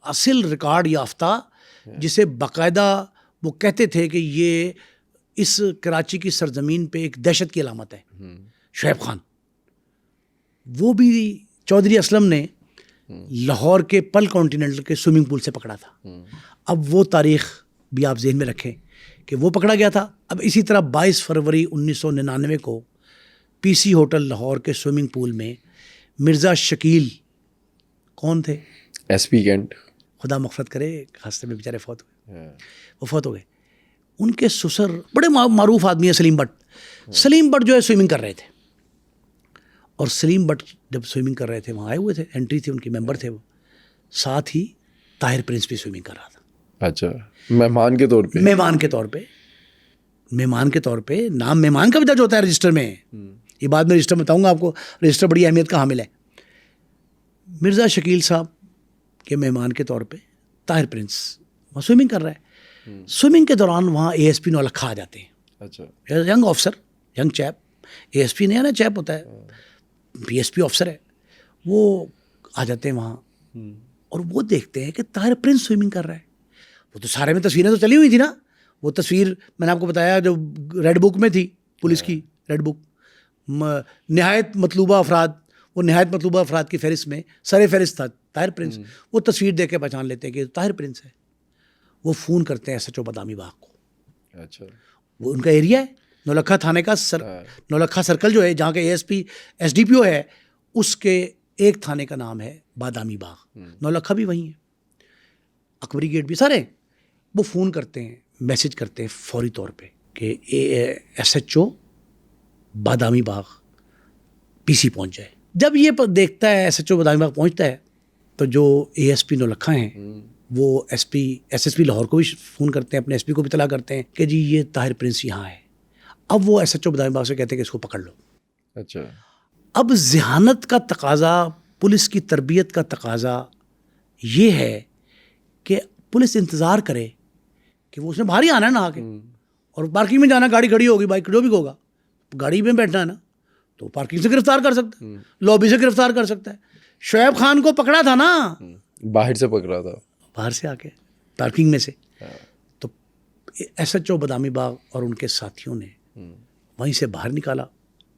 اصل ریکارڈ یافتہ, جسے باقاعدہ وہ کہتے تھے کہ یہ اس کراچی کی سرزمین پہ ایک دہشت کی علامت ہے, شعیب خان. وہ بھی چودھری اسلم نے لاہور کے پل کانٹیننٹل کے سوئمنگ پول سے پکڑا تھا. اب وہ تاریخ بھی آپ ذہن میں رکھیں کہ وہ پکڑا گیا تھا. اب اسی طرح 22 فروری 1999 کو پی سی ہوٹل لاہور کے سوئمنگ پول میں مرزا شکیل, کون تھے؟ ایس پی کینٹ, خدا مغفرت کرے, حادثے میں بیچارے فوت ہوئے, وہ فوت ہو گئے. ان کے سسر بڑے معروف آدمی ہیں سلیم بٹ. سلیم بٹ جو ہے سوئمنگ کر رہے تھے, اور سلیم بٹ جب سوئمنگ کر رہے تھے وہاں آئے ہوئے تھے, انٹری تھی ان کی, ممبر تھے وہ, ساتھ ہی طاہر پرنس بھی سوئمنگ کر رہا تھا. اچھا, مہمان کے طور پہ؟ مہمان کے طور پہ, مہمان کے طور پہ. نام مہمان کا بھی درج ہوتا ہے رجسٹر میں, یہ بعد میں رجسٹر بتاؤں گا آپ کو, رجسٹر بڑی اہمیت کا حامل ہے. مرزا شکیل صاحب کے مہمان کے طور پہ طاہر پرنس وہاں سوئمنگ کر رہا ہے. سوئمنگ کے دوران وہاں اے ایس پی نولکھا آ جاتے ہیں. اچھا, ینگ آفسر, ینگ چیپ, اے ایس پی نیا نا چیپ ہوتا ہے, پی ایس پی آفسر ہے, وہ آ جاتے ہیں وہاں اور وہ دیکھتے ہیں کہ طاہر پرنس سوئمنگ کر رہا ہے. وہ تو سارے میں تصویریں تو چلی ہوئی تھی نا, وہ تصویر میں نے آپ کو بتایا جو ریڈ بک میں تھی, پولیس کی ریڈ بک, نہایت مطلوبہ افراد, وہ نہایت مطلوبہ افراد کی فہرست میں سر فہرست تھا طاہر پرنس. وہ تصویر دیکھ کے پہچان لیتے ہیں کہ طاہر پرنس ہے. وہ فون کرتے ہیں SHO بادامی باغ کو. اچھا, وہ ان کا ایریا ہے نولکھا تھانے کا, نولکھا سرکل جو ہے جہاں کے ASP SDPO ہے, اس کے ایک تھانے کا نام ہے بادامی باغ. نولکھا بھی وہیں ہے, اکبری گیٹ بھی, سارے. وہ فون کرتے ہیں, میسج کرتے ہیں فوری طور پہ کہ SHO بادامی باغ PC پہنچ جائے. جب یہ دیکھتا ہے SHO بادامی باغ پہنچتا ہے تو جو ASP نولکھا ہیں وہ SSP لاہور کو بھی فون کرتے ہیں, اپنے SP کو بھی اطلاع کرتے ہیں کہ جی یہ طاہر پرنس یہاں ہے. اب وہ SHO بادامی باغ سے کہتے ہیں کہ اس کو پکڑ لو. اچھا, اب ذہانت کا تقاضا, پولیس کی تربیت کا تقاضا یہ ہے کہ پولیس انتظار کرے کہ وہ اس نے باہر ہی آنا ہے نہا کے, اور پارکنگ میں جانا, گاڑی کھڑی ہوگی, بائک جو بھی ہوگا, گاڑی میں بیٹھنا ہے نا, تو پارکنگ سے گرفتار کر سکتا ہے, لابی سے گرفتار کر سکتا ہے. شعیب خان کو پکڑا تھا نا, باہر سے پکڑا تھا, باہر سے آ کے پارکنگ میں سے. تو SHO بادامی باغ اور ان کے ساتھیوں نے وہیں سے باہر نکالا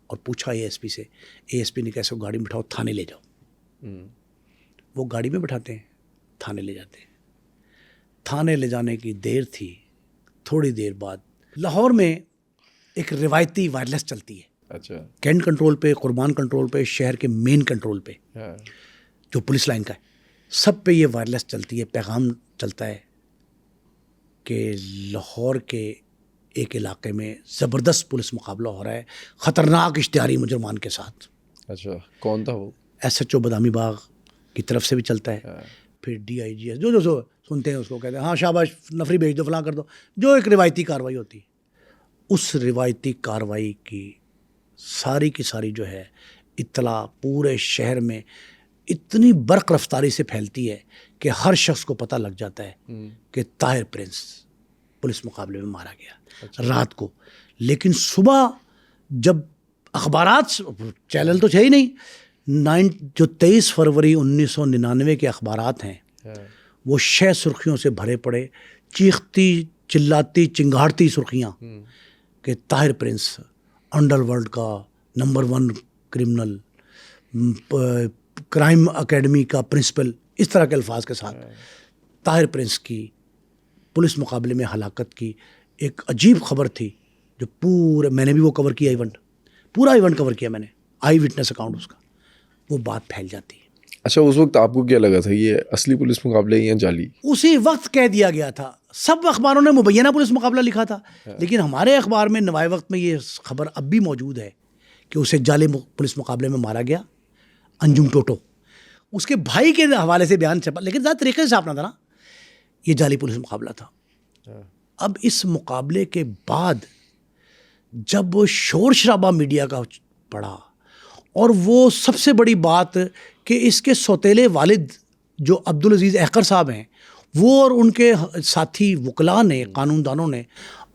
اور پوچھا ASP سے. ASP نے کیسے گاڑی میں بٹھاؤ, تھانے لے جاؤ. وہ گاڑی میں بٹھاتے ہیں, تھانے لے جاتے ہیں. تھانے لے جانے کی دیر تھی, تھوڑی دیر بعد لاہور میں ایک روایتی وائرلیس چلتی ہے. اچھا, کینٹ کنٹرول پہ, قربان کنٹرول پہ, شہر کے مین کنٹرول پہ جو پولیس لائن کا ہے, سب پہ یہ وائرلیس چلتی ہے. پیغام چلتا ہے کہ لاہور کے ایک علاقے میں زبردست پولیس مقابلہ ہو رہا ہے خطرناک اشتہاری مجرمان کے ساتھ. اچھا, کون تھا وہ؟ SHO بادامی باغ کی طرف سے بھی چلتا ہے, پھر DIGS جو سنتے ہیں اس کو کہتے ہیں ہاں شاباش, نفری بھیج دو, فلاں کر دو, جو ایک روایتی کارروائی ہوتی ہے. اس روایتی کارروائی کی ساری جو ہے اطلاع پورے شہر میں اتنی برق رفتاری سے پھیلتی ہے کہ ہر شخص کو پتہ لگ جاتا ہے کہ طاہر پرنس پولیس مقابلے میں مارا گیا رات کو. لیکن صبح جب اخبارات, چینل تو ہے ہی نہیں, جو 23 فروری 1999 کے اخبارات ہیں وہ 6 سرخیوں سے بھرے پڑے, چیختی چلاتی چنگاڑتی سرخیاں کہ طاہر پرنس انڈر ورلڈ کا نمبر 1 کرمنل, کرائم اکیڈمی کا پرنسپل, اس طرح کے الفاظ کے ساتھ طاہر پرنس کی پولیس مقابلے میں ہلاکت کی ایک عجیب خبر تھی جو پورے, میں نے بھی وہ کور کیا ایونٹ, پورا ایونٹ کور کیا میں نے, آئی وٹنس اکاؤنٹ اس کا. وہ بات پھیل جاتی ہے. اچھا, اس وقت آپ کو کیا لگا تھا, یہ اصلی پولیس مقابلے یا جعلی؟ اسی وقت کہہ دیا گیا تھا. سب اخباروں نے مبینہ پولیس مقابلہ لکھا تھا, لیکن ہمارے اخبار میں نوائے وقت میں یہ خبر اب بھی موجود ہے کہ اسے جعلی پولیس مقابلے میں مارا گیا. انجم ٹوٹو اس کے بھائی کے حوالے سے بیان چھپا, لیکن زیادہ طریقے سے چھاپنا تھا نا, یہ جعلی پولیس مقابلہ تھا. اب اس مقابلے کے بعد جب شور شرابہ میڈیا کا پڑا, اور وہ سب سے بڑی بات کہ اس کے سوتیلے والد جو عبدالعزیز احقر صاحب ہیں, وہ اور ان کے ساتھی وکلاء نے, قانون دانوں نے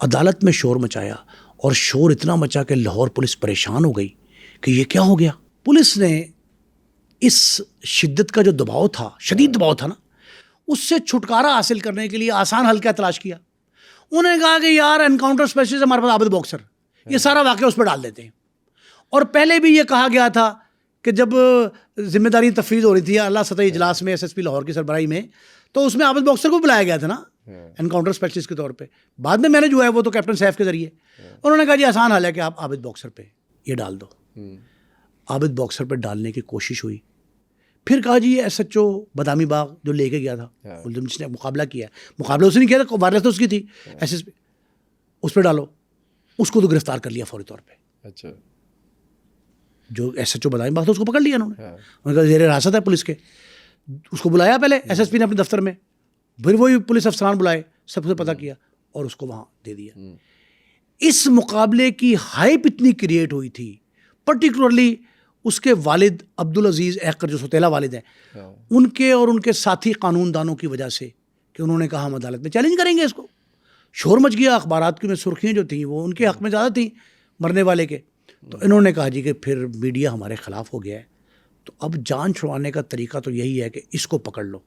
عدالت میں شور مچایا, اور شور اتنا مچا کہ لاہور پولیس پریشان ہو گئی کہ یہ کیا ہو گیا. پولیس نے اس شدت کا جو دباؤ تھا, شدید دباؤ تھا نا, اس سے چھٹکارا حاصل کرنے کے لیے آسان حل کیا تلاش کیا. انہوں نے کہا کہ یار انکاؤنٹر اسپیشلسٹ ہمارے پاس عابد باکسر, یہ سارا واقعہ اس پہ ڈال دیتے ہیں. اور پہلے بھی یہ کہا گیا تھا کہ جب ذمہ داری تفویض ہو رہی تھی اعلیٰ سطحی اجلاس میں SSP لاہور کی سربراہی میں, تو اس میں عابد باکسر کو بلایا گیا تھا نا انکاؤنٹر اسپیشلسٹ کے طور پہ. بعد میں مینج ہوا ہے وہ تو کیپٹن سیف کے ذریعے. انہوں نے کہا جی آسان حل ہے کہ آپ عابد باکسر پہ یہ ڈال دو. عابد باکسر پہ ڈالنے کی کوشش ہوئی. پھر کہا جی یہ SHO بادامی باغ جو لے کے گیا تھا, جس نے مقابلہ کیا, مقابلہ اس نے کیا تھا, وائرلیس تو اس کی تھی, SSP اس پہ ڈالو. اس کو تو گرفتار کر لیا فوری طور پہ. اچھا, جو SHO بادامی باغ تھا اس کو پکڑ لیا انہوں نے کہا زیر حراست ہے پولیس کے. اس کو بلایا پہلے SSP نے اپنے دفتر میں, پھر وہی پولیس افسران بلائے, سب سے پتہ کیا اور اس کو وہاں دے دیا. اس مقابلے کی ہائپ اتنی کریٹ ہوئی تھی, پرٹیکولرلی اس کے والد عبدالعزیز ایکر جو سوتیلا والد ہیں, ان کے اور ان کے ساتھی قانون دانوں کی وجہ سے, کہ انہوں نے کہا ہم عدالت میں چیلنج کریں گے اس کو. شور مچ گیا, اخبارات کی میں سرخیاں جو تھیں وہ ان کے حق میں زیادہ تھیں مرنے والے کے. تو انہوں نے کہا جی کہ پھر میڈیا ہمارے خلاف ہو گیا ہے, تو اب جان چھڑوانے کا طریقہ تو یہی ہے کہ اس کو پکڑ لو.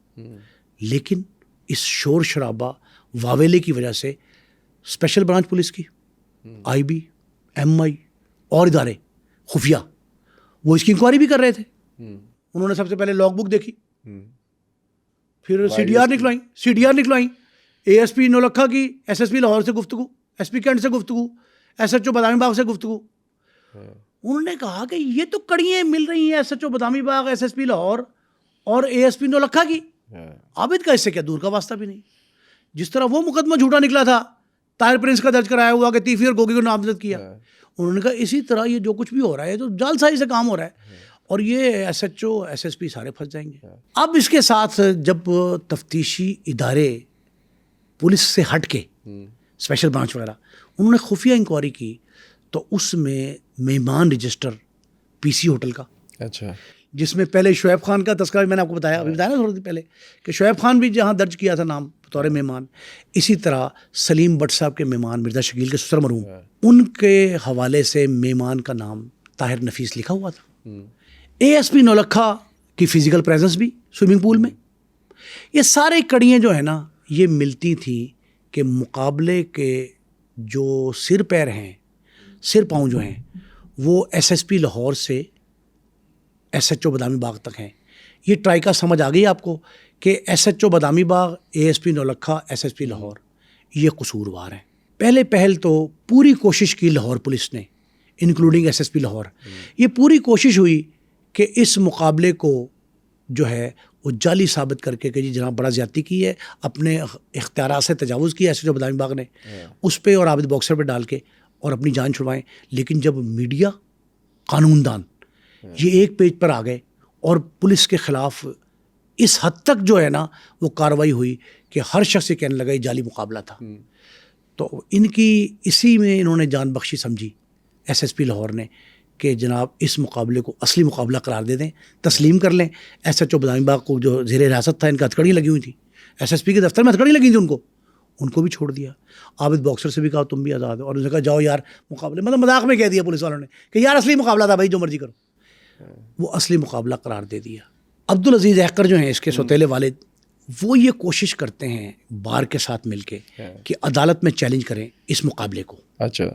لیکن اس شور شرابہ واویلے کی وجہ سے اسپیشل برانچ پولیس کی, IB, MI اور ادارے خفیہ وہ اس کی انکوائری بھی کر رہے تھے. انہوں نے سب سے پہلے لاگ بک دیکھی, پھر CDR نکلوائیں, ASP نولکھا کی SSP لاہور سے گفتگو, SP کینٹ سے گفتگو, SHO بادامی باغ سے گفتگو. انہوں نے کہا کہ یہ تو کڑیاں مل رہی ہیں SHO بادامی باغ, SSP لاہور اور ASP نولکھا کی, عابد کا اس سے کیا دور کا واسطہ بھی نہیں. جس طرح وہ مقدمہ جھوٹا نکلا تھا طاہر پرنس کا درج کرایا ہوا کہ تیفی اور گوگی کو نامزد کیا, انہوں نے کہا اسی طرح یہ جو کچھ بھی ہو رہا ہے تو جال سازی سے کام ہو رہا ہے, اور یہ SHO SSP سارے پھنس جائیں گے. اب اس کے ساتھ جب تفتیشی ادارے پولیس سے ہٹ کے اسپیشل برانچ وغیرہ انہوں نے خفیہ انکوائری کی, تو اس میں مہمان رجسٹر PC ہوٹل کا, اچھا, جس میں پہلے شعیب خان کا تذکرہ میں نے آپ کو بتایا نا تھوڑی دیر پہلے کہ شعیب خان بھی جہاں درج کیا تھا نام بطور مہمان, اسی طرح سلیم بٹ صاحب کے مہمان مرزا شکیل کے سسر مرحوم, ان کے حوالے سے مہمان کا نام طاہر نفیس لکھا ہوا تھا. ASP نولکھا کی فزیکل پریزنس بھی سوئمنگ پول میں. یہ سارے کڑیاں جو ہے نا یہ ملتی تھیں کہ مقابلے کے جو سر پیر ہیں, سر پاؤں جو ہیں وہ SSP لاہور سے SHO بادامی باغ تک ہیں. یہ ٹرائکا سمجھ آ گئی آپ کو کہ SHO بادامی باغ, ASP نولکھا, SSP لاہور یہ قصوروار ہیں. پہل تو پوری کوشش کی لاہور پولیس نے انکلوڈنگ SSP لاہور, یہ پوری کوشش ہوئی کہ اس مقابلے کو جو ہے وہ جعلی ثابت کر کے کہ جی جناب بڑا زیادتی کی ہے, اپنے اختیارات سے تجاوز کیا SHO بادامی باغ نے, اس پہ اور عابد باکسر پہ ڈال کے اور اپنی جان چھڑوائیں. لیکن جب میڈیا, قانون دان یہ ایک پیج پر آ گئے اور پولیس کے خلاف اس حد تک جو ہے نا وہ کارروائی ہوئی کہ ہر شخص یہ کہنے لگا یہ جعلی مقابلہ تھا, تو ان کی اسی میں انہوں نے جان بخشی سمجھی SSP لاہور نے کہ جناب اس مقابلے کو اصلی مقابلہ قرار دے دیں, تسلیم کر لیں. SHO بادامی باغ کو جو زیر حراست تھا ان کا ہتھکڑی لگی ہوئی تھی, SSP کے دفتر میں ہتھکڑی لگی تھی ان کو بھی چھوڑ دیا. عابد باکسر سے بھی کہا تم بھی آزاد ہو, اور انہوں نے کہا جاؤ یار مقابلے, مطلب مذاق میں کہہ دیا پولیس والوں نے کہ یار اصلی مقابلہ تھا بھائی, جو مرضی کرو. وہ اصلی مقابلہ قرار دے دیا. عبدالعزیز ایکر جو ہیں اس کے سوتیلے والد, وہ یہ کوشش کرتے ہیں بار کے ساتھ مل کے کہ عدالت میں چیلنج کریں اس مقابلے کو. اچھا,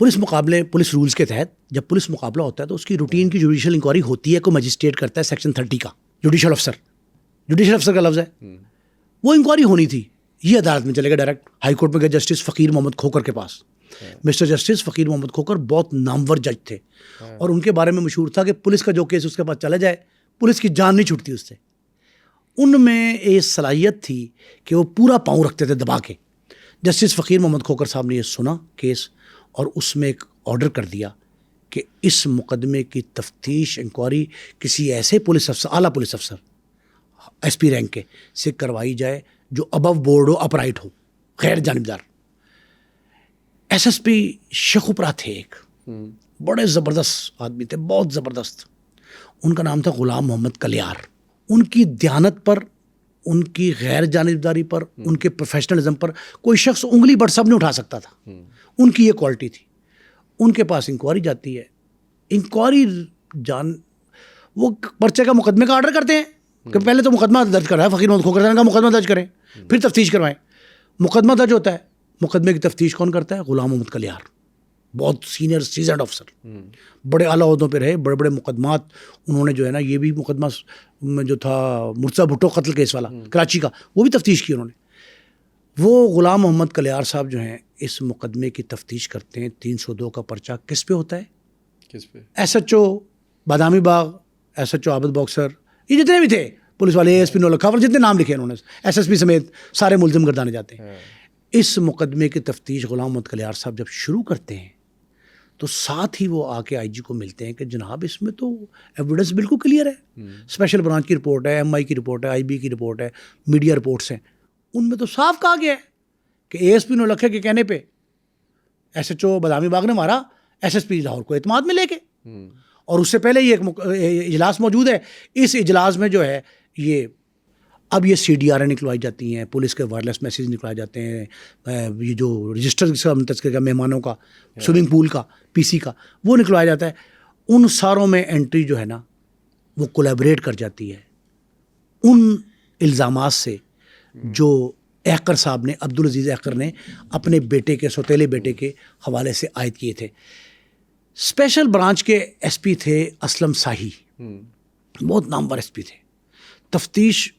پولیس رولز کے تحت جب پولیس مقابلہ ہوتا ہے تو اس کی روٹین کی جوڈیشل انکوائری ہوتی ہے, کوئی مجسٹریٹ کرتا ہے سیکشن 30 کا, جوڈیشل افسر کا لفظ ہے, وہ انکوائری ہونی تھی. یہ عدالت میں چلے گا ڈائریکٹ, ہائی کورٹ میں گئے جسٹس فقیر محمد کھوکر کے پاس. مسٹر جسٹس فقیر محمد کھوکر بہت نامور جج تھے, اور ان کے بارے میں مشہور تھا کہ پولیس کا جو کیس اس کے پاس چلا جائے پولیس کی جان نہیں چھوٹتی اس سے. ان میں یہ صلاحیت تھی کہ وہ پورا پاؤں رکھتے تھے دبا کے. جسٹس فقیر محمد کھوکر صاحب نے یہ سنا کیس, اور اس میں ایک آرڈر کر دیا کہ اس مقدمے کی تفتیش انکوائری کسی ایسے پولیس افسر, اعلیٰ پولیس افسر SP رینک کے سے کروائی جائے جو ابو بورڈ ہو, اپرائٹ ہو, غیر جانبدار. SSP شیخوپرا تھے, ایک بڑے زبردست آدمی تھے, بہت زبردست. ان کا نام تھا غلام محمد کلیار. ان کی دیانت پر, ان کی غیر جانبداری پر, ان کے پروفیشنلزم پر کوئی شخص انگلی بٹ سب نہیں اٹھا سکتا تھا. ان کی یہ کوالٹی تھی. ان کے پاس انکوائری جاتی ہے, انکوائری وہ پرچے کا مقدمے کا آرڈر کرتے ہیں کہ پہلے تو مقدمہ درج کرا ہے فقیر محمد کھوکر کا مقدمہ درج کریں, پھر تفتیش کروائیں. مقدمہ درج ہوتا ہے, مقدمے کی تفتیش کون کرتا ہے؟ غلام محمد کلیار, بہت سینئر سیزنڈ افسر, بڑے اعلیٰ عہدوں پہ رہے, بڑے بڑے مقدمات انہوں نے جو ہے نا, یہ بھی مقدمہ جو تھا مرتضیٰ بھٹو قتل کیس والا کراچی کا, وہ بھی تفتیش کی انہوں نے. وہ غلام محمد کلیار صاحب جو ہیں اس مقدمے کی تفتیش کرتے ہیں. 302 کا پرچہ کس پہ ہوتا ہے؟ کس پہ؟ SHO بادامی باغ, SHO عابد باکسر, یہ جتنے بھی تھے پولیس والے, ASP نولکھا, جتنے نام لکھے انہوں نے, SSP سمیت سارے ملزم گردانے جاتے ہیں. اس مقدمے کی تفتیش غلام محمد کلیار صاحب جب شروع کرتے ہیں تو ساتھ ہی وہ آ کے آئی جی کو ملتے ہیں کہ جناب اس میں تو ایویڈنس بالکل کلیئر ہے, اسپیشل برانچ کی رپورٹ ہے, ایم آئی کی رپورٹ ہے, آئی بی کی رپورٹ ہے, میڈیا رپورٹس ہیں, ان میں تو صاف کہا گیا ہے کہ اے ایس پی نولکھے کے کہنے پہ ایس ایچ او بادامی باغ نے مارا ایس ایس پی لاہور کو اعتماد میں لے کے, اور اس سے پہلے یہ ایک اجلاس موجود ہے. اس اجلاس میں جو ہے یہ اب یہ سی ڈی آر نکلوائی جاتی ہیں, پولیس کے وائرلیس میسیج نکلائے جاتے ہیں, یہ جو رجسٹر کا تذکرہ مہمانوں کا, سوئمنگ پول کا, پی سی کا, وہ نکلوایا جاتا ہے. ان ساروں میں انٹری جو ہے نا وہ کولیبریٹ کر جاتی ہے ان الزامات سے جو ایکر صاحب نے, عبدالعزیز ایکر نے اپنے بیٹے کے, سوتیلے بیٹے کے حوالے سے عائد کیے تھے. اسپیشل برانچ کے ایس پی تھے اسلم ساہی, بہت نامور ایس پی تھے. تفتیش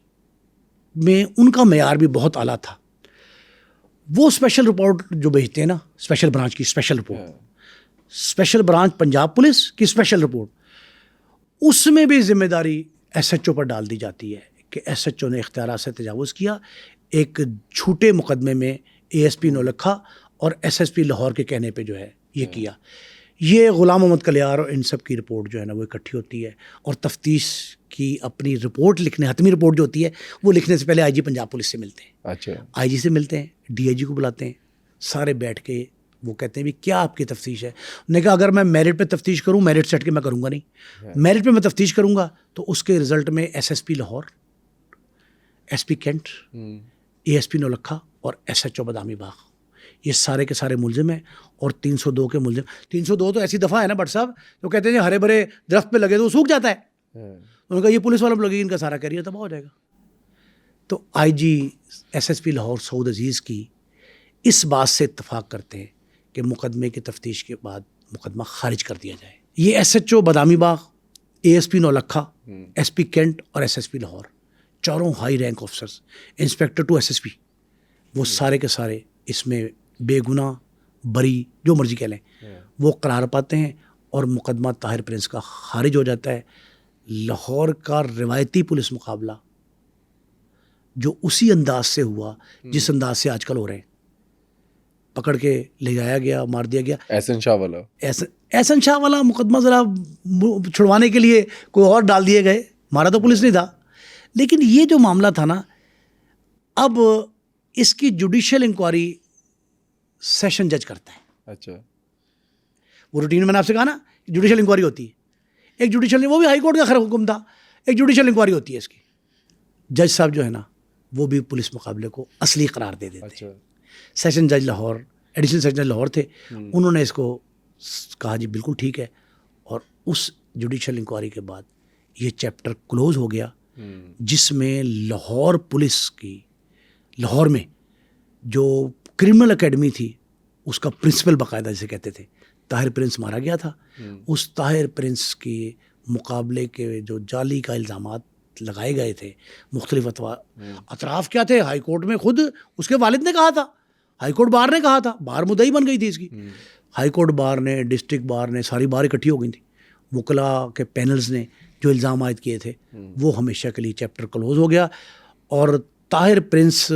میں ان کا معیار بھی بہت اعلیٰ تھا. وہ اسپیشل رپورٹ جو بھیجتے ہیں نا, اسپیشل برانچ کی special report, special branch Punjab police کی اسپیشل رپورٹ, اس میں بھی ذمہ داری ایس ایچ او پر ڈال دی جاتی ہے کہ ایس ایچ او نے اختیارات سے تجاوز کیا, ایک جھوٹے مقدمے میں اے ایس پی نولکھا اور ایس ایس پی لاہور کے کہنے پہ جو ہے یہ کیا. یہ غلام محمد کلیار اور ان سب کی رپورٹ جو ہے نا وہ اکٹھی ہوتی ہے, اور تفتیش کی اپنی رپورٹ لکھنے, حتمی رپورٹ جو ہوتی ہے وہ لکھنے سے پہلے آئی جی پنجاب پولیس سے ملتے ہیں. اچھا, آئی جی سے ملتے ہیں, ڈی آئی جی کو بلاتے ہیں, سارے بیٹھ کے وہ کہتے ہیں بھی کیا آپ کی تفتیش ہے. انہوں نے کہا اگر میں میرٹ پہ تفتیش کروں, میرٹ سیٹ کے میں کروں گا نہیں, میرٹ پہ میں تفتیش کروں گا تو اس کے رزلٹ میں S S P Lahore, S P cantt, A S P Naulakha اور ایس ایچ او بادامی باغ, یہ سارے کے سارے ملزم ہیں. اور 302 کے ملزم, 302 تو ایسی دفعہ ہے نا بٹ صاحب, تو کہتے ہیں ہرے بھرے درخت پہ لگے تو وہ سوکھ جاتا ہے. انہوں نے کہا یہ پولیس والوں پہ لگے, ان کا سارا کیریئر تباہ ہو جائے گا. تو آئی جی ایس ایس پی لاہور سعود عزیز کی اس بات سے اتفاق کرتے ہیں کہ مقدمے کی تفتیش کے بعد مقدمہ خارج کر دیا جائے. یہ S H O Badami Bagh, A S P Naulakha, S P cantt اور ایس ایس پی لاہور, چاروں high rank officers, inspector to S S P, وہ سارے کے سارے اس میں بے گناہ, بری, جو مرضی کہہ لیں, وہ قرار پاتے ہیں اور مقدمہ طاہر پرنس کا خارج ہو جاتا ہے. لاہور کا روایتی پولیس مقابلہ جو اسی انداز سے ہوا جس انداز سے آج کل ہو رہے ہیں, پکڑ کے لے جایا گیا, مار دیا گیا. احسن شاہ والا, احسن شاہ والا مقدمہ ذرا چھڑوانے کے لیے کوئی اور ڈال دیے گئے, مارا تو پولیس نہیں تھا. لیکن یہ جو معاملہ تھا نا, اب اس کی جوڈیشل انکوائری سیشن جج کرتا ہے. اچھا, وہ روٹین میں نے آپ سے کہا نا جوڈیشل انکوائری ہوتی ہے, ایک جوڈیشل, وہ بھی ہائی کورٹ کا خیر حکم تھا, ایک جوڈیشل انکوائری ہوتی ہے اس کی. جج صاحب جو ہے نا وہ بھی پولیس مقابلے کو اصلی قرار دے دیتے. اچھا, سیشن جج لاہور, ایڈیشنل سیشن جج لاہور تھے, انہوں نے اس کو کہا جی بالکل ٹھیک ہے, اور اس جوڈیشل انکوائری کے بعد یہ چیپٹر کلوز ہو گیا, جس میں لاہور پولیس کی, لاہور میں جو کرمنل اکیڈمی تھی اس کا پرنسپل باقاعدہ جسے کہتے تھے, طاہر پرنس مارا گیا تھا. اس طاہر پرنس کے مقابلے کے جو جعلی کا الزامات لگائے گئے تھے, مختلف اطراف کیا تھے, ہائی کورٹ میں خود اس کے والد نے کہا تھا, ہائی کورٹ بار نے کہا تھا, بار مدعی بن گئی تھی اس کی, ہائی کورٹ بار نے, ڈسٹرکٹ بار نے, ساری بار اکٹھی ہو گئی تھی, وکلاء کے پینلز نے جو الزام عائد کیے تھے وہ ہمیشہ کے لیے چیپٹر کلوز ہو گیا. اور طاہر پرنس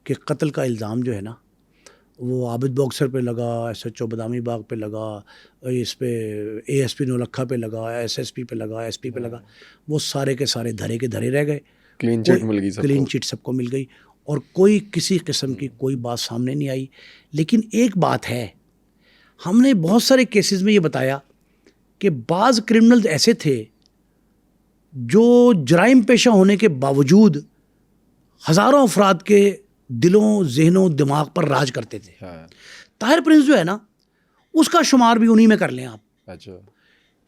کے قتل کا الزام جو ہے نا وہ عابد باکسر پہ لگا, ایس ایچ او بادامی باغ پہ لگا, اس پہ اے ایس پی نولکھا پہ لگا, ایس ایس پی پہ لگا, ایس پی پہ لگا, وہ سارے کے سارے دھرے کے دھرے رہ گئے. کلین چٹ مل گئی, کلین چٹ سب کو مل گئی, اور کوئی کسی قسم کی کوئی بات سامنے نہیں آئی. لیکن ایک بات ہے, ہم نے بہت سارے کیسز میں یہ بتایا کہ بعض کرمنل ایسے تھے جو جرائم پیشہ ہونے کے باوجود ہزاروں افراد کے دلوں, ذہنوں, دماغ پر راج کرتے تھے. طاہر پرنس جو ہے نا اس کا شمار بھی انہی میں کر لیں آپ. اچھا,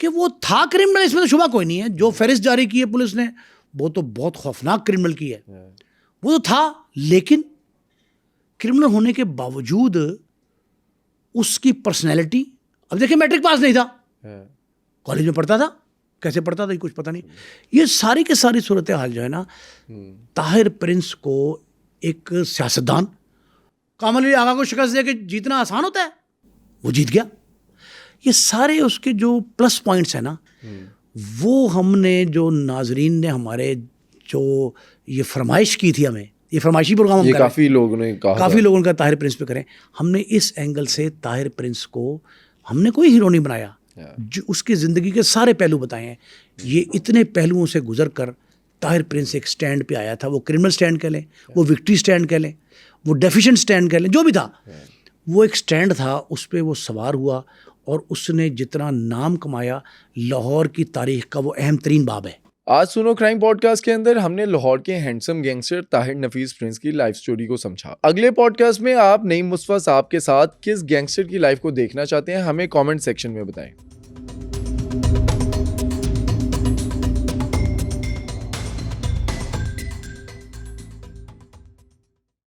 کہ وہ تھا کرمنل, اس میں تو شبہ کوئی نہیں ہے. جو فہرست جاری کی ہے پولیس نے وہ تو بہت خوفناک کرمنل کی ہے, وہ تو تھا. لیکن کرمنل ہونے کے باوجود اس کی پرسنالٹی, اب دیکھیں میٹرک پاس نہیں تھا, کالج میں پڑھتا تھا, کیسے پڑھتا تھا یہ کچھ پتہ نہیں. یہ ساری کی ساری صورتحال جو ہے نا طاہر پرنس کو ایک سیاستدان, کامل علی آغا کو شکست دے کے جیتنا آسان ہوتا ہے, وہ جیت گیا. یہ سارے اس کے جو پلس پوائنٹس ہیں نا وہ ہم نے, جو ناظرین نے ہمارے جو یہ فرمائش کی تھی, ہمیں یہ فرمائشی پروگرام ہم کافی لوگوں نے کہا, کافی لوگوں کا طاہر پرنس پہ کریں, ہم نے اس اینگل سے طاہر پرنس کو ہم نے کوئی ہیرو نہیں بنایا, جو اس کی زندگی کے سارے پہلو بتائے ہیں. یہ اتنے پہلوؤں سے گزر کر طاہر پرنس ایک سٹینڈ پہ آیا تھا. وہ کرمنل سٹینڈ کہہ لیں, وہ وکٹری سٹینڈ کہہ لیں, وہ ڈیفیشنٹ سٹینڈ کہہ لیں, جو بھی تھا وہ ایک سٹینڈ تھا. اس پہ وہ سوار ہوا اور اس نے جتنا نام کمایا, لاہور کی تاریخ کا وہ اہم ترین باب ہے. آج سنو کرائم پوڈ کاسٹ کے اندر ہم نے لاہور کے ہینڈسم گینگسٹر طاہر نفیس پرنس کی لائف سٹوری کو سمجھا. اگلے پوڈ کاسٹ میں آپ نعیم مصطفیٰ صاحب کے ساتھ کس گینگسٹر کی لائف کو دیکھنا چاہتے ہیں, ہمیں کامنٹ سیکشن میں بتائیں.